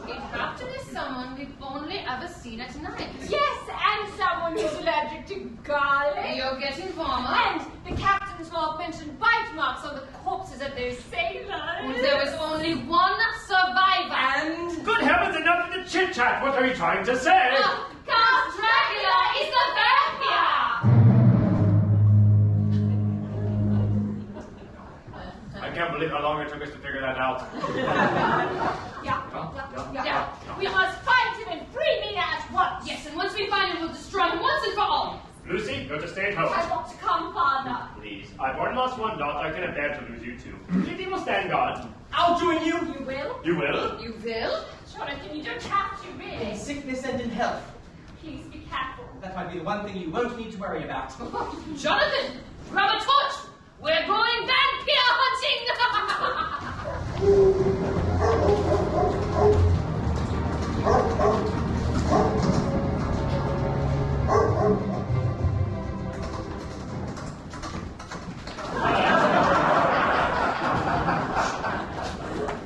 It have to be someone we've only ever seen at night. Yes, and someone who's allergic to garlic. You're getting warmer. And the captain's log mentioned bite marks on the corpses of those sailors. There was only one survivor. And Good heavens, enough of the chit-chat. What are you trying to say? Count Dracula is the vampire! I can't believe how long it took us to figure that out. Yeah. We must find him and free Mina at once. Yes, and once we find him, we'll destroy him once and for all. Lucy, you're to stay at home. I want to come, Father. Please, I've already lost one dot. I cannot bear to lose you two. Kitty will stand guard. I'll join you. You will? You will? You will? Jonathan, you don't have to, In really. sickness and in health. Please be careful. That might be the one thing you won't need to worry about. Jonathan, grab a torch. We're going vampire hunting.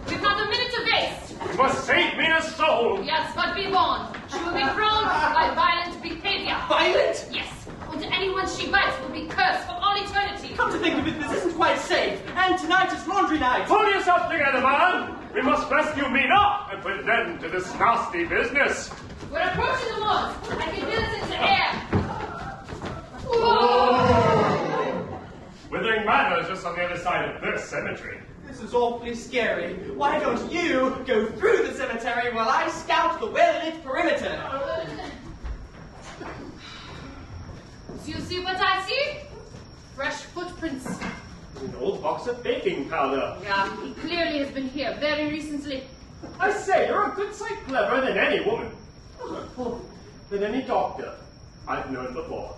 We've not a minute to waste. You must save Mina's soul. Yes, but be warned. She will be thrown by violent behavior. Violent? Yes, and anyone she bites will be cursed for all eternity. Come to think of it, this isn't quite safe. And tonight is laundry night. Pull yourself together, man. We must rescue Mina and put an end to this nasty business. We're approaching the woods. I can feel it in the air. Withering Manor is just on the other side of this cemetery. This is awfully scary. Why don't you go through the cemetery while I scout the well-lit perimeter? Do you see what I see? Fresh footprints. An old box of baking powder. Yeah, he clearly has been here very recently. I say, you're a good sight cleverer than any woman. Than any doctor I've known before.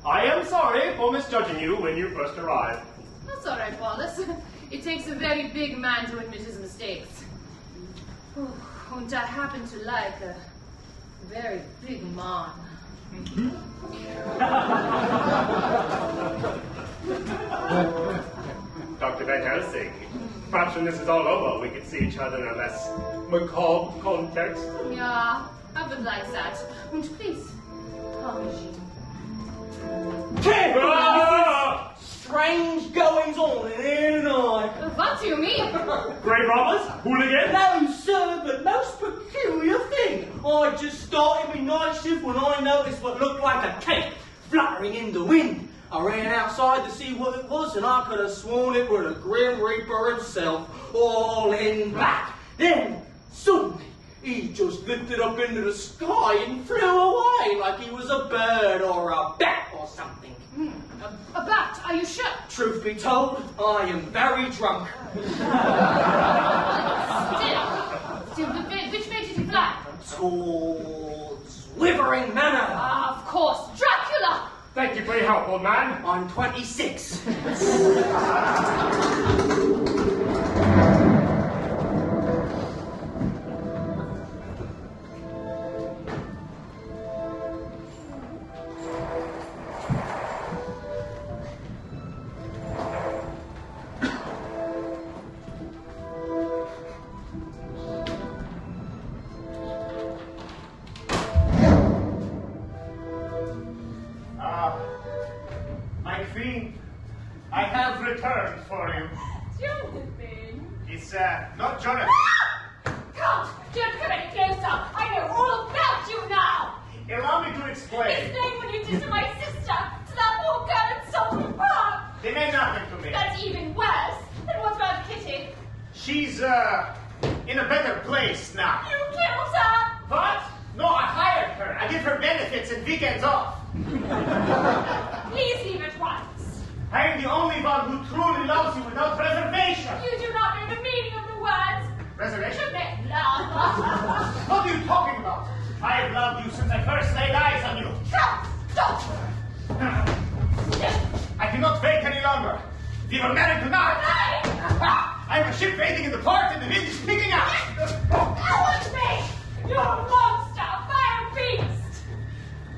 I am sorry for misjudging you when you first arrived. That's all right, Wallace. It takes a very big man to admit his mistakes. And I happen to like a very big man. Dr. Van Helsing, perhaps when this is all over, we could see each other in a less macabre context. Yeah, I would like that. And please, call me Jean. Ah! Strange goings on in Illinois. What do you mean? Grave robbers? Hooligans? No, sir, but most peculiar thing. I just started my night shift when I noticed what looked like a cape fluttering in the wind. I ran outside to see what it was, and I could have sworn it were the Grim Reaper himself, all in black. Then, suddenly, he just lifted up into the sky and flew away like he was a bird or a bat or or something. A bat, are you sure? Truth be told, I am very drunk. Still, which way did you fly? Towards Withering Manor. Ah, of course, Dracula! Thank you for your help, old man. I'm 26. My queen, I have returned for you. Jonathan. It's, not Jonathan. Count, don't come any closer. I know all about you now. Allow me to explain. Explain what you did to my sister, to that poor girl at Salford Park. They meant nothing to me. That's even worse. And what about Kitty? She's, in a better place now. You killed her. What? No, I hired her. I give her benefits and weekends off. Please leave at once. I am the only one who truly loves you without reservation. You do not know the meaning of the words. Reservation? You make love. What are you talking about? I have loved you since I first laid eyes on you. Stop! I cannot wait any longer. We were married tonight. I am a ship waiting in the port and the wind is picking up. That was me! You're a monster, fire beast!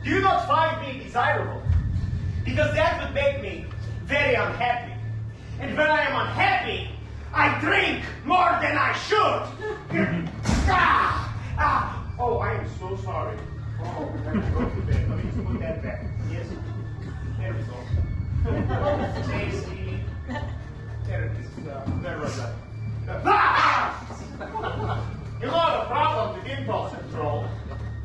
Do you not find me desirable? Because that would make me very unhappy. And when I am unhappy, I drink more than I should. Oh, I am so sorry. Oh, we have to go to bed. Let me just put that back. Yes. There we go. Stacy. There it is. There was that. You know the problem with impulse control.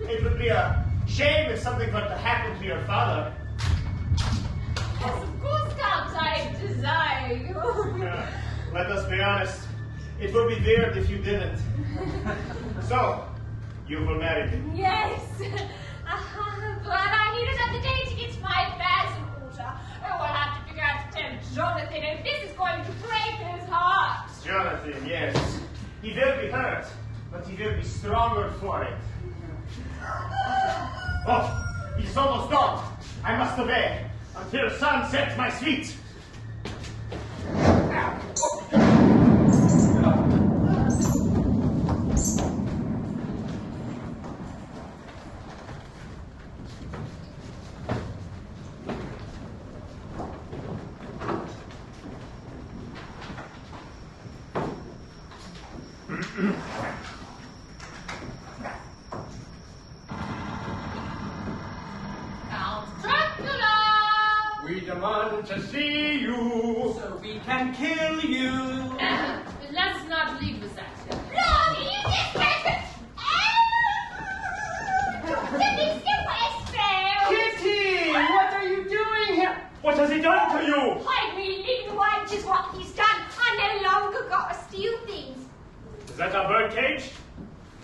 It would be a shame if something were to happen to your father. Yes, of course, Count, I desire you. Let us be honest. It would be weird if you didn't. So, you will marry me. Yes. But I need another day to get my affairs in order. I will have to figure out to tell Jonathan if this is going to break his heart. Jonathan, yes. He will be hurt, but he will be stronger for it. Oh, he's almost gone. I must obey until sun sets my feet. Count Dracula! We demand to see you. So we can kill you. Let's not leave this at here. No, you just can't. Kitty, what are you doing here? What has he done to you? Hide me, leave the wine, which is what he's done. I no longer gotta steal things. Is that a birdcage?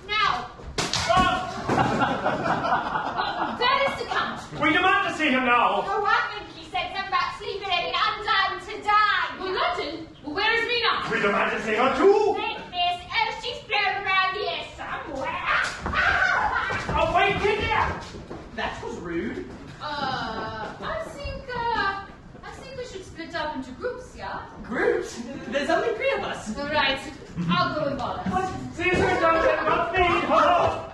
Now, Where is the Count? We demand to see him now. no, I think he said something about sleeping and undone to die. Well, London? Well, where is Mina? We demand to see her too. Like this, oh, she's floating around here somewhere. Oh, wait, Kitty! That was rude. I think we should split up into groups, yeah? Groups? There's only 3 of us. All right, I'll go with Wallace. Caesar doesn't not me. Hello.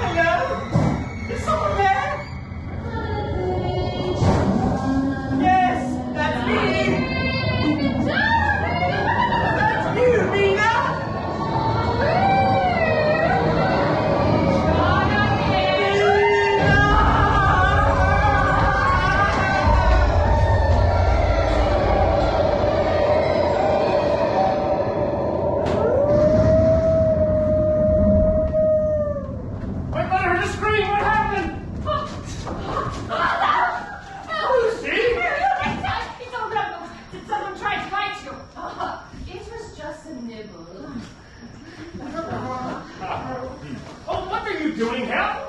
Hello? Is someone there? Yes, that's me. That's you, Mina. doing here? I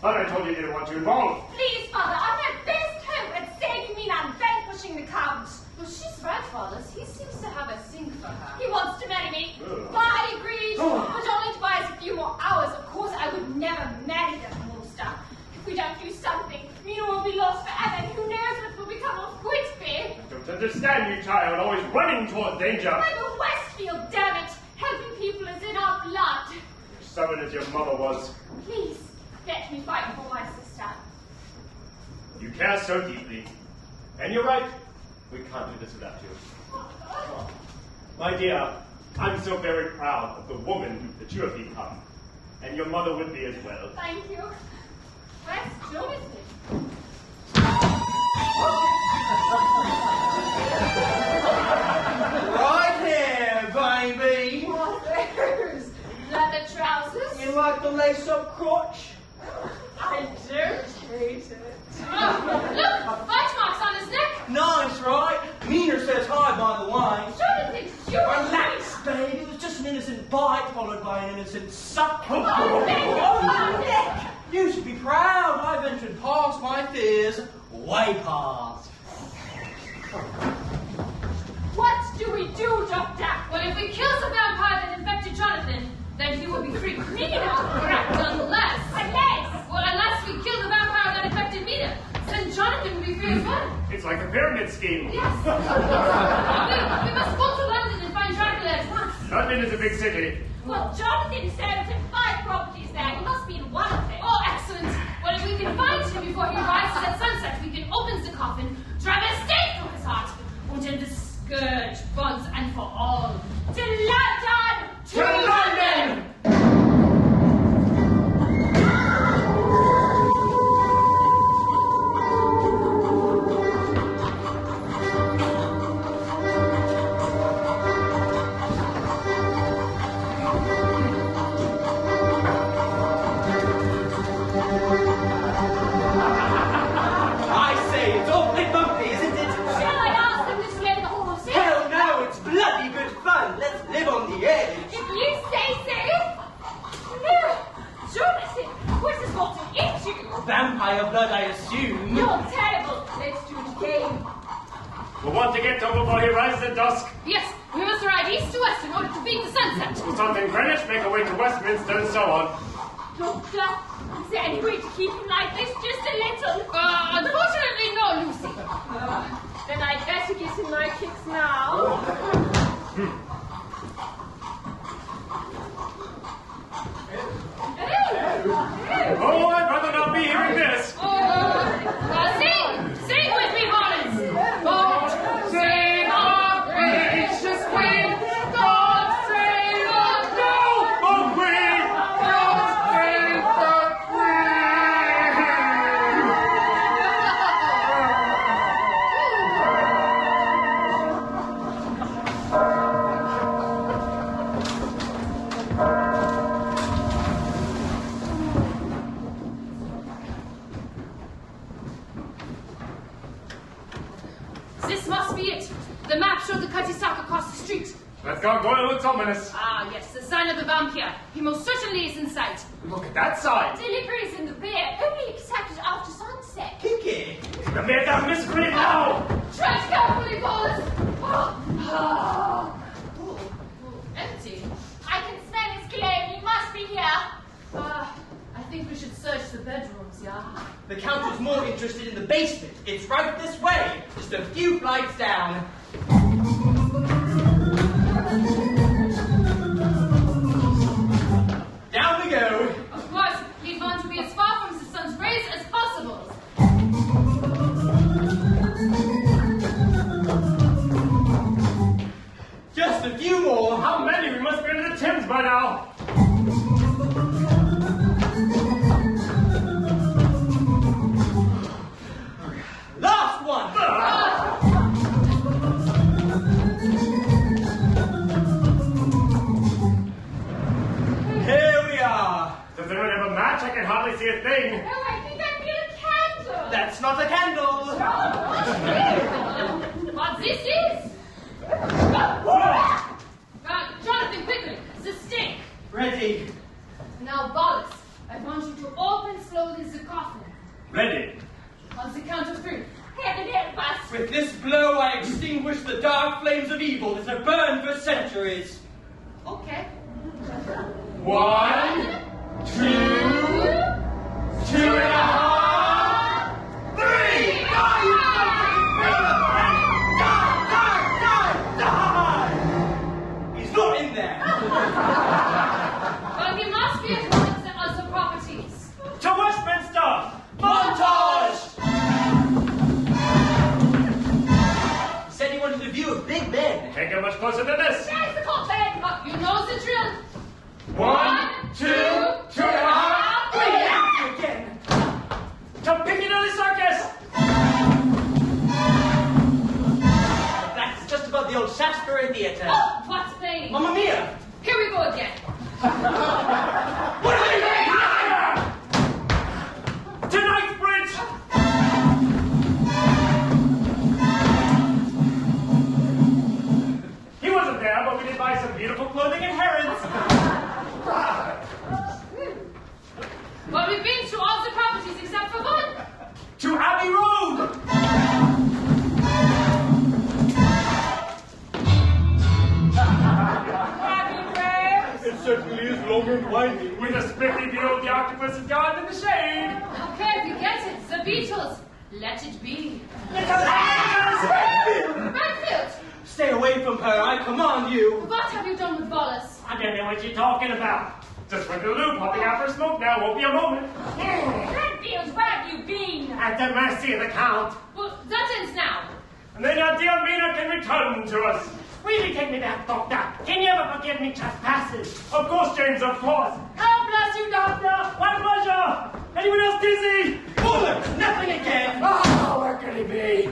thought I told you didn't want you involved. Please, Father, I'm my best hope at saving me and vanquishing the Count. Well, she's right, Wallace. He seems to have a thing for her. He wants to marry me. Ugh. I agreed, but only to buy us a few more hours. Of course, I would never marry that monster. If we don't do something, Mina will be lost forever, and who knows what will become of Whitby. I don't understand you, child. Always running toward danger. I'm a Westfield, damn it. Helping people is in our blood. Stubborn as your mother was. Please, let me fight for my sister. You care so deeply. And you're right. We can't do this without you. My dear, I'm so very proud of the woman that you have become. And your mother would be as well. Thank you. Where's Jonathan? Right here, baby. What there's leather trousers? You like the lace-up crotch? I don't hate it. Look! Bite marks on his neck! Nice, right? Mina says hi, by the way. Jonathan, you are Relax, babe. It was just an innocent bite followed by an innocent suck. Oh, my neck! You should be proud. I ventured past my fears. Way past. What do we do, Doctor? Well, if we kill the vampire that infected Jonathan, then he will be free. Mina! Correct, unless... Unless! Well, unless we kill the vampire that infected Mina, then Jonathan will be free as well. It's like a pyramid scheme. Yes. we must go to London and find Dracula at once. London is a big city. Well, Jonathan said to 5 properties there. He must be in one of them. Oh, excellent. Well, if we can find him before he arrives at sunset, we can open the coffin, drive a stake through his heart, and end the scourge once and for all. To London! To London! I say, it's awfully bumpy, isn't it? Shall I ask them to slay the horses? Hell no, it's bloody good fun. Let's live on the edge. If you say so. No! Jonathan, what has gotten into you? Vampire blood, I assume. You're terrible. Let's do it again. We'll want to get to him before he rises at dusk. Yes, we must ride east to west in order to beat the sunset. We'll start in Greenwich, make our way to Westminster, and so on. Doctor, is there any way to keep him like this just a little? Unfortunately, no, Lucy. Then I'd better give him my kicks now. Oh, I'd rather not be hearing this. Sing with me, Hollins. God save our gracious Queen! God save us! No! Oh, Queen! God save the This must be it. The map showed the cul-de-sac across the street. That gargoyle looks ominous. Ah, yes, the sign of the vampire. He most certainly is in sight. Look at that side. Deliveries in the beer only accepted after sunset. Kinky. The mega miscreant now! Tread carefully, boys. Empty. I can smell his cologne. He must be here. I think we should search the bedrooms, yeah? The Count was more interested in the basement. It's right this way. Just a few flights down. Down we go. Of course, we'd want to be as far from the sun's rays as possible. Just a few more. How many? We must be into the Thames by now. Last one. the dark flames of evil that have burned for centuries. Okay. 1, 2, 2.5, 3! Die, you Die! He's not in there. Well, we must be at once to other properties. To Westminster! Montage! He said he wanted a view of Big Ben. Can't get much closer than this. There's the call, Ben. You know the drill. 1, 2, 2.5, 3! Again. To Piccadilly Circus! That's just above the old Shaftesbury Theatre. Oh, what's playing? Mamma mia! Here we go again. What are they doing? To Knightsbridge! He wasn't there, but we did buy some beautiful clothing at Harrods. Well, we've been to all the properties except for one. To Abbey Road! It certainly is long and winding. With a spiffy view of the octopus garden in the shade. Okay, we get it. The Beatles. Let it be. Redfield! Stay away from her, I command you. What have you done with Wallace? I don't know what you're talking about. Just went to the loo, popping out for a smoke now. Won't be a moment. Redfield, where have you been? At the mercy of the Count. Well, that ends now. And then our dear Mina can return to us. Will you take me back, Doctor? Can you ever forgive me trespasses? Of course, James, of course. God bless you, Doctor! What pleasure! Anyone else dizzy? Bullard, nothing again. Oh, where could he be?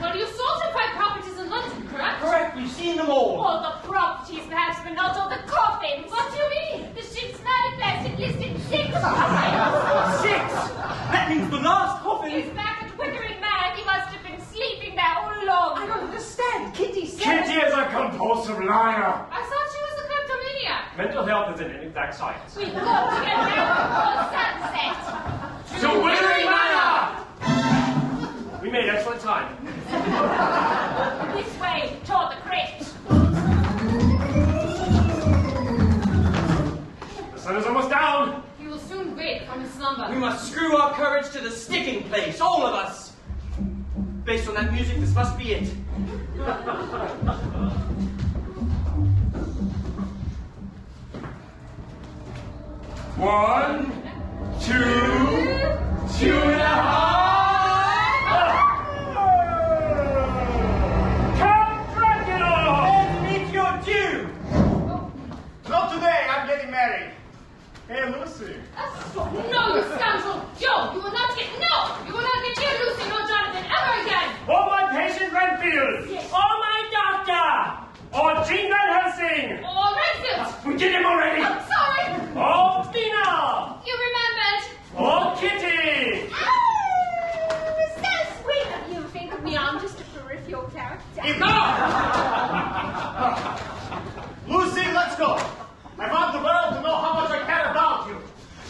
Well, you sold the 5 properties in London, correct? Correct, we've seen them all. All the properties, perhaps, but not all the coffins. What do you mean? The ship's manifest, it listed 6 coffins. 6! That means the last coffin. He's back at Wickering Man. He must have been sleeping there all along. I don't understand. Kitty said... Kitty is a compulsive liar. I thought she was a kleptomaniac. Mental health is an inexact science. We've got to get there before sunset. To Wickering Manor! We made excellent time. This way, toward the crypt. The sun is almost down. He will soon wake from his slumber. We must screw our courage to the sticking place, all of us. Based on that music, this must be it. One, 2, 2.5. Count Dracula! And meet your due. Not today, I'm getting married. Hey, Lucy. No, you scoundrel! Joe, you will not get... No! You will not get near Lucy nor Jonathan ever again! Oh, my patient Renfield! Oh, my doctor! Oh, Jean Van Helsing! Oh, Redfield! We did him already! I'm sorry! Oh, Tina! You remembered! Oh, Kitty! So sweet of you to think of me. I'm just a peripheral character. Lucy, let's go. I want the world to know how much I care about you.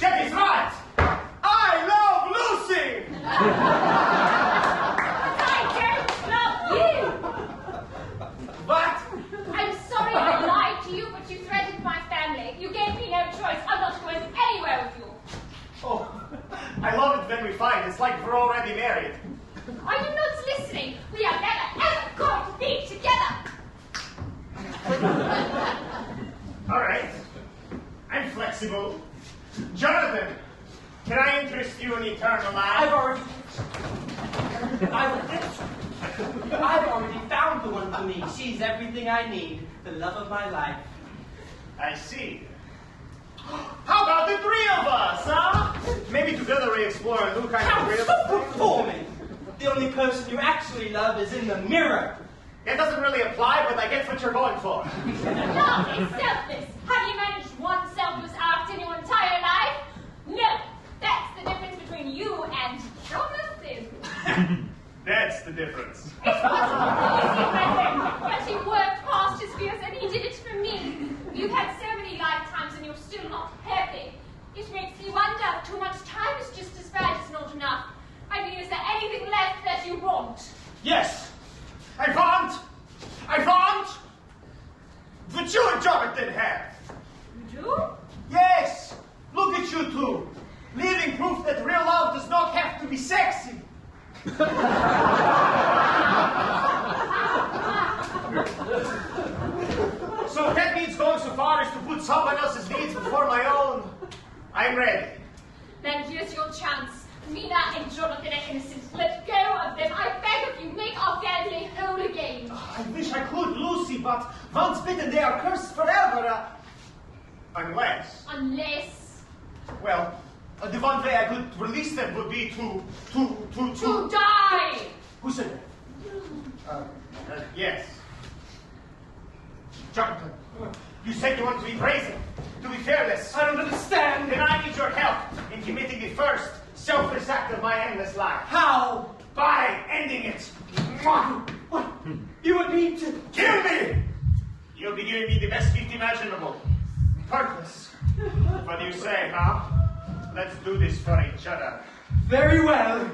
Debbie's right. I love Lucy. I don't love you. What? I'm sorry I lied to you, but you threatened my family. You gave me no choice. I'm not going anywhere with you. Oh, I love it when we fight. It's like we're already married. Are you not listening? We are never ever going to be together. All right. I'm flexible. Jonathan, can I interest you in eternal life? I've already found the one for me. She's everything I need. The love of my life. I see. How about the 3 of us, huh? Maybe together we explore a new kind of real Stop performing. The only person you actually love is in the mirror. It doesn't really apply, but I get what you're going for. Love is selfless. Have you managed one selfless act in your entire life? No. That's the difference between you and Jonathan. That's the difference. It wasn't easy, Redfield, but he worked past his fears and he did it for me. You've had so many lifetimes and you're still not happy. It makes me wonder if too much time is just as bad as not enough. I mean, is there anything left that you want? Yes, I want in hand. You do? Yes! Look at you two! Living proof that real love does not have to be sexy. So if that means going so far as to put someone else's needs before my own, I'm ready. Then here's your chance. Mina and Jonathan are innocent. Let go of them. I beg of you, make our family whole again. I wish I could, Lucy, but once bitten, they are cursed forever. Unless... Unless... Well, the one way I could release them would be to die! Who said that? Yes. Jonathan, you said you want to be brazen, to be fearless. I don't understand. Then I need your help in committing the first selfless act of my endless life. How? By ending it. What? You would need to Kill me! You'll be giving me the best gift imaginable. Purpose. What do you say, huh? Let's do this for each other. Very well.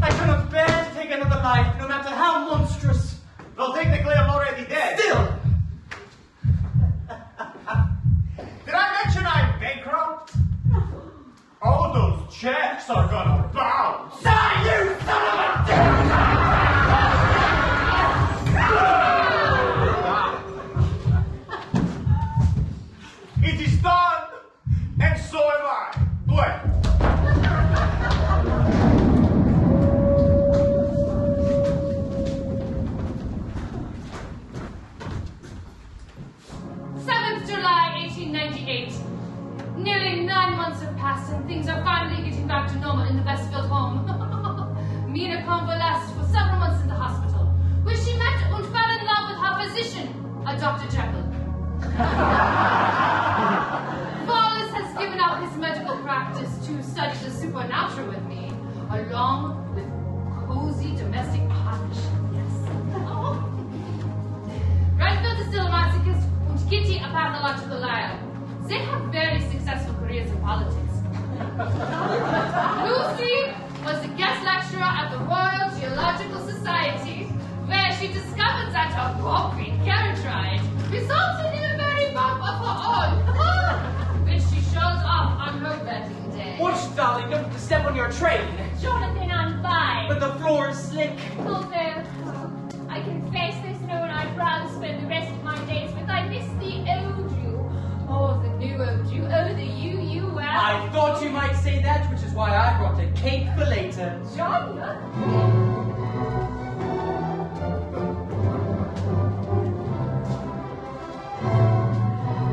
I cannot bear to take another life, no matter how monstrous. Well, technically, I'm already dead. Still. Did I mention I'm bankrupt? All those checks are gonna bounce. Die, you son of a It is done, and so am I. What? 7th July, 1898. Nearly 9 months have passed and things are finally getting back to normal in the Westfield home. Mina convalesced for several months in the hospital, where she met and fell in love with her physician, a Dr. Jekyll. Wallace has given up his medical practice to study the supernatural with me, along with cozy domestic partnership. Yes. Redfield is still a masochist and Kitty a pathological liar. They have very successful careers in politics. Lucy was a guest lecturer at the Royal Geological Society, where she discovered that her concrete carriage ride resulted in a very bump of her own, which she shows off on her wedding day. Watch, darling, don't step on your train. Jonathan, I'm fine. But the floor is slick. Although, I confess there's no one I'd rather spend the rest of my days with. I miss the old you. Oh, the new old you. Oh, the you well. I thought you might say that, which is why I brought a cake for later. John?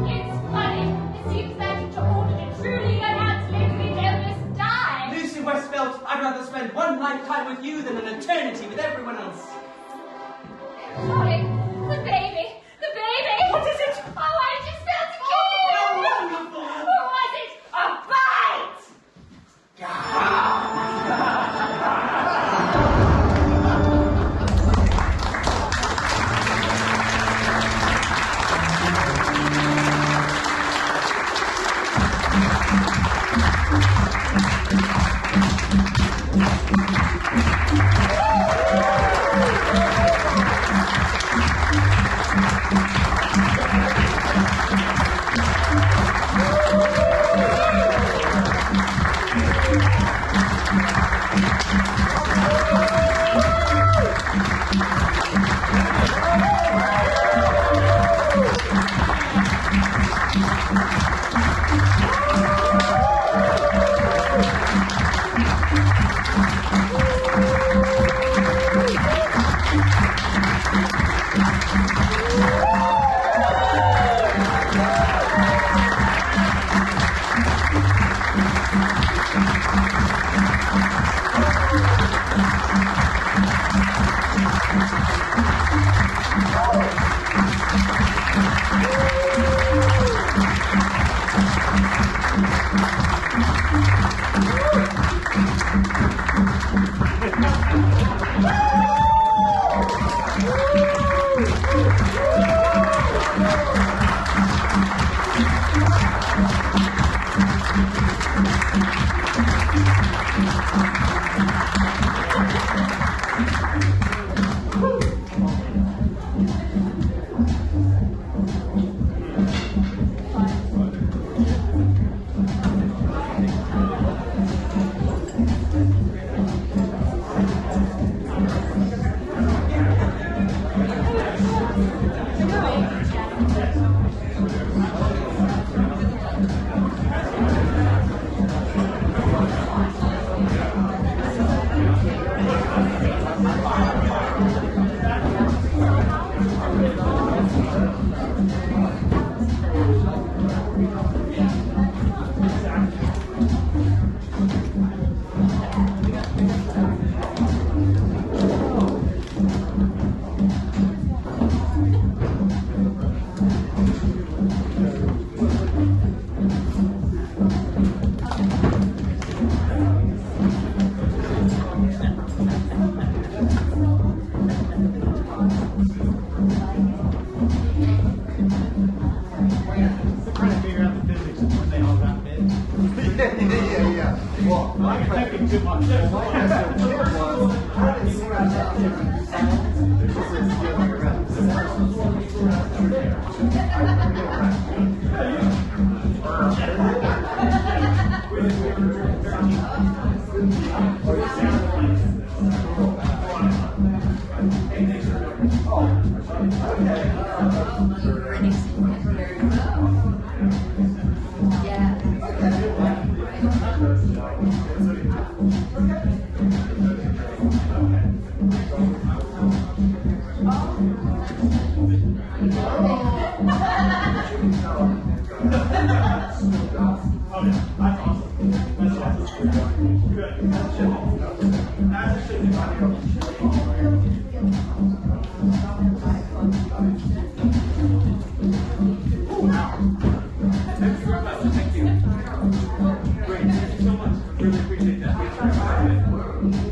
It's funny. It seems that to order to truly go out to live, we'd almost die. Lucy Westfield, I'd rather spend one lifetime with you than an eternity with everyone else. Sorry, the baby. The baby. What is it? Oh, I just felt a kiss. Oh, wonderful. Or was it a bite?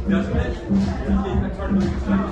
Doesn't it?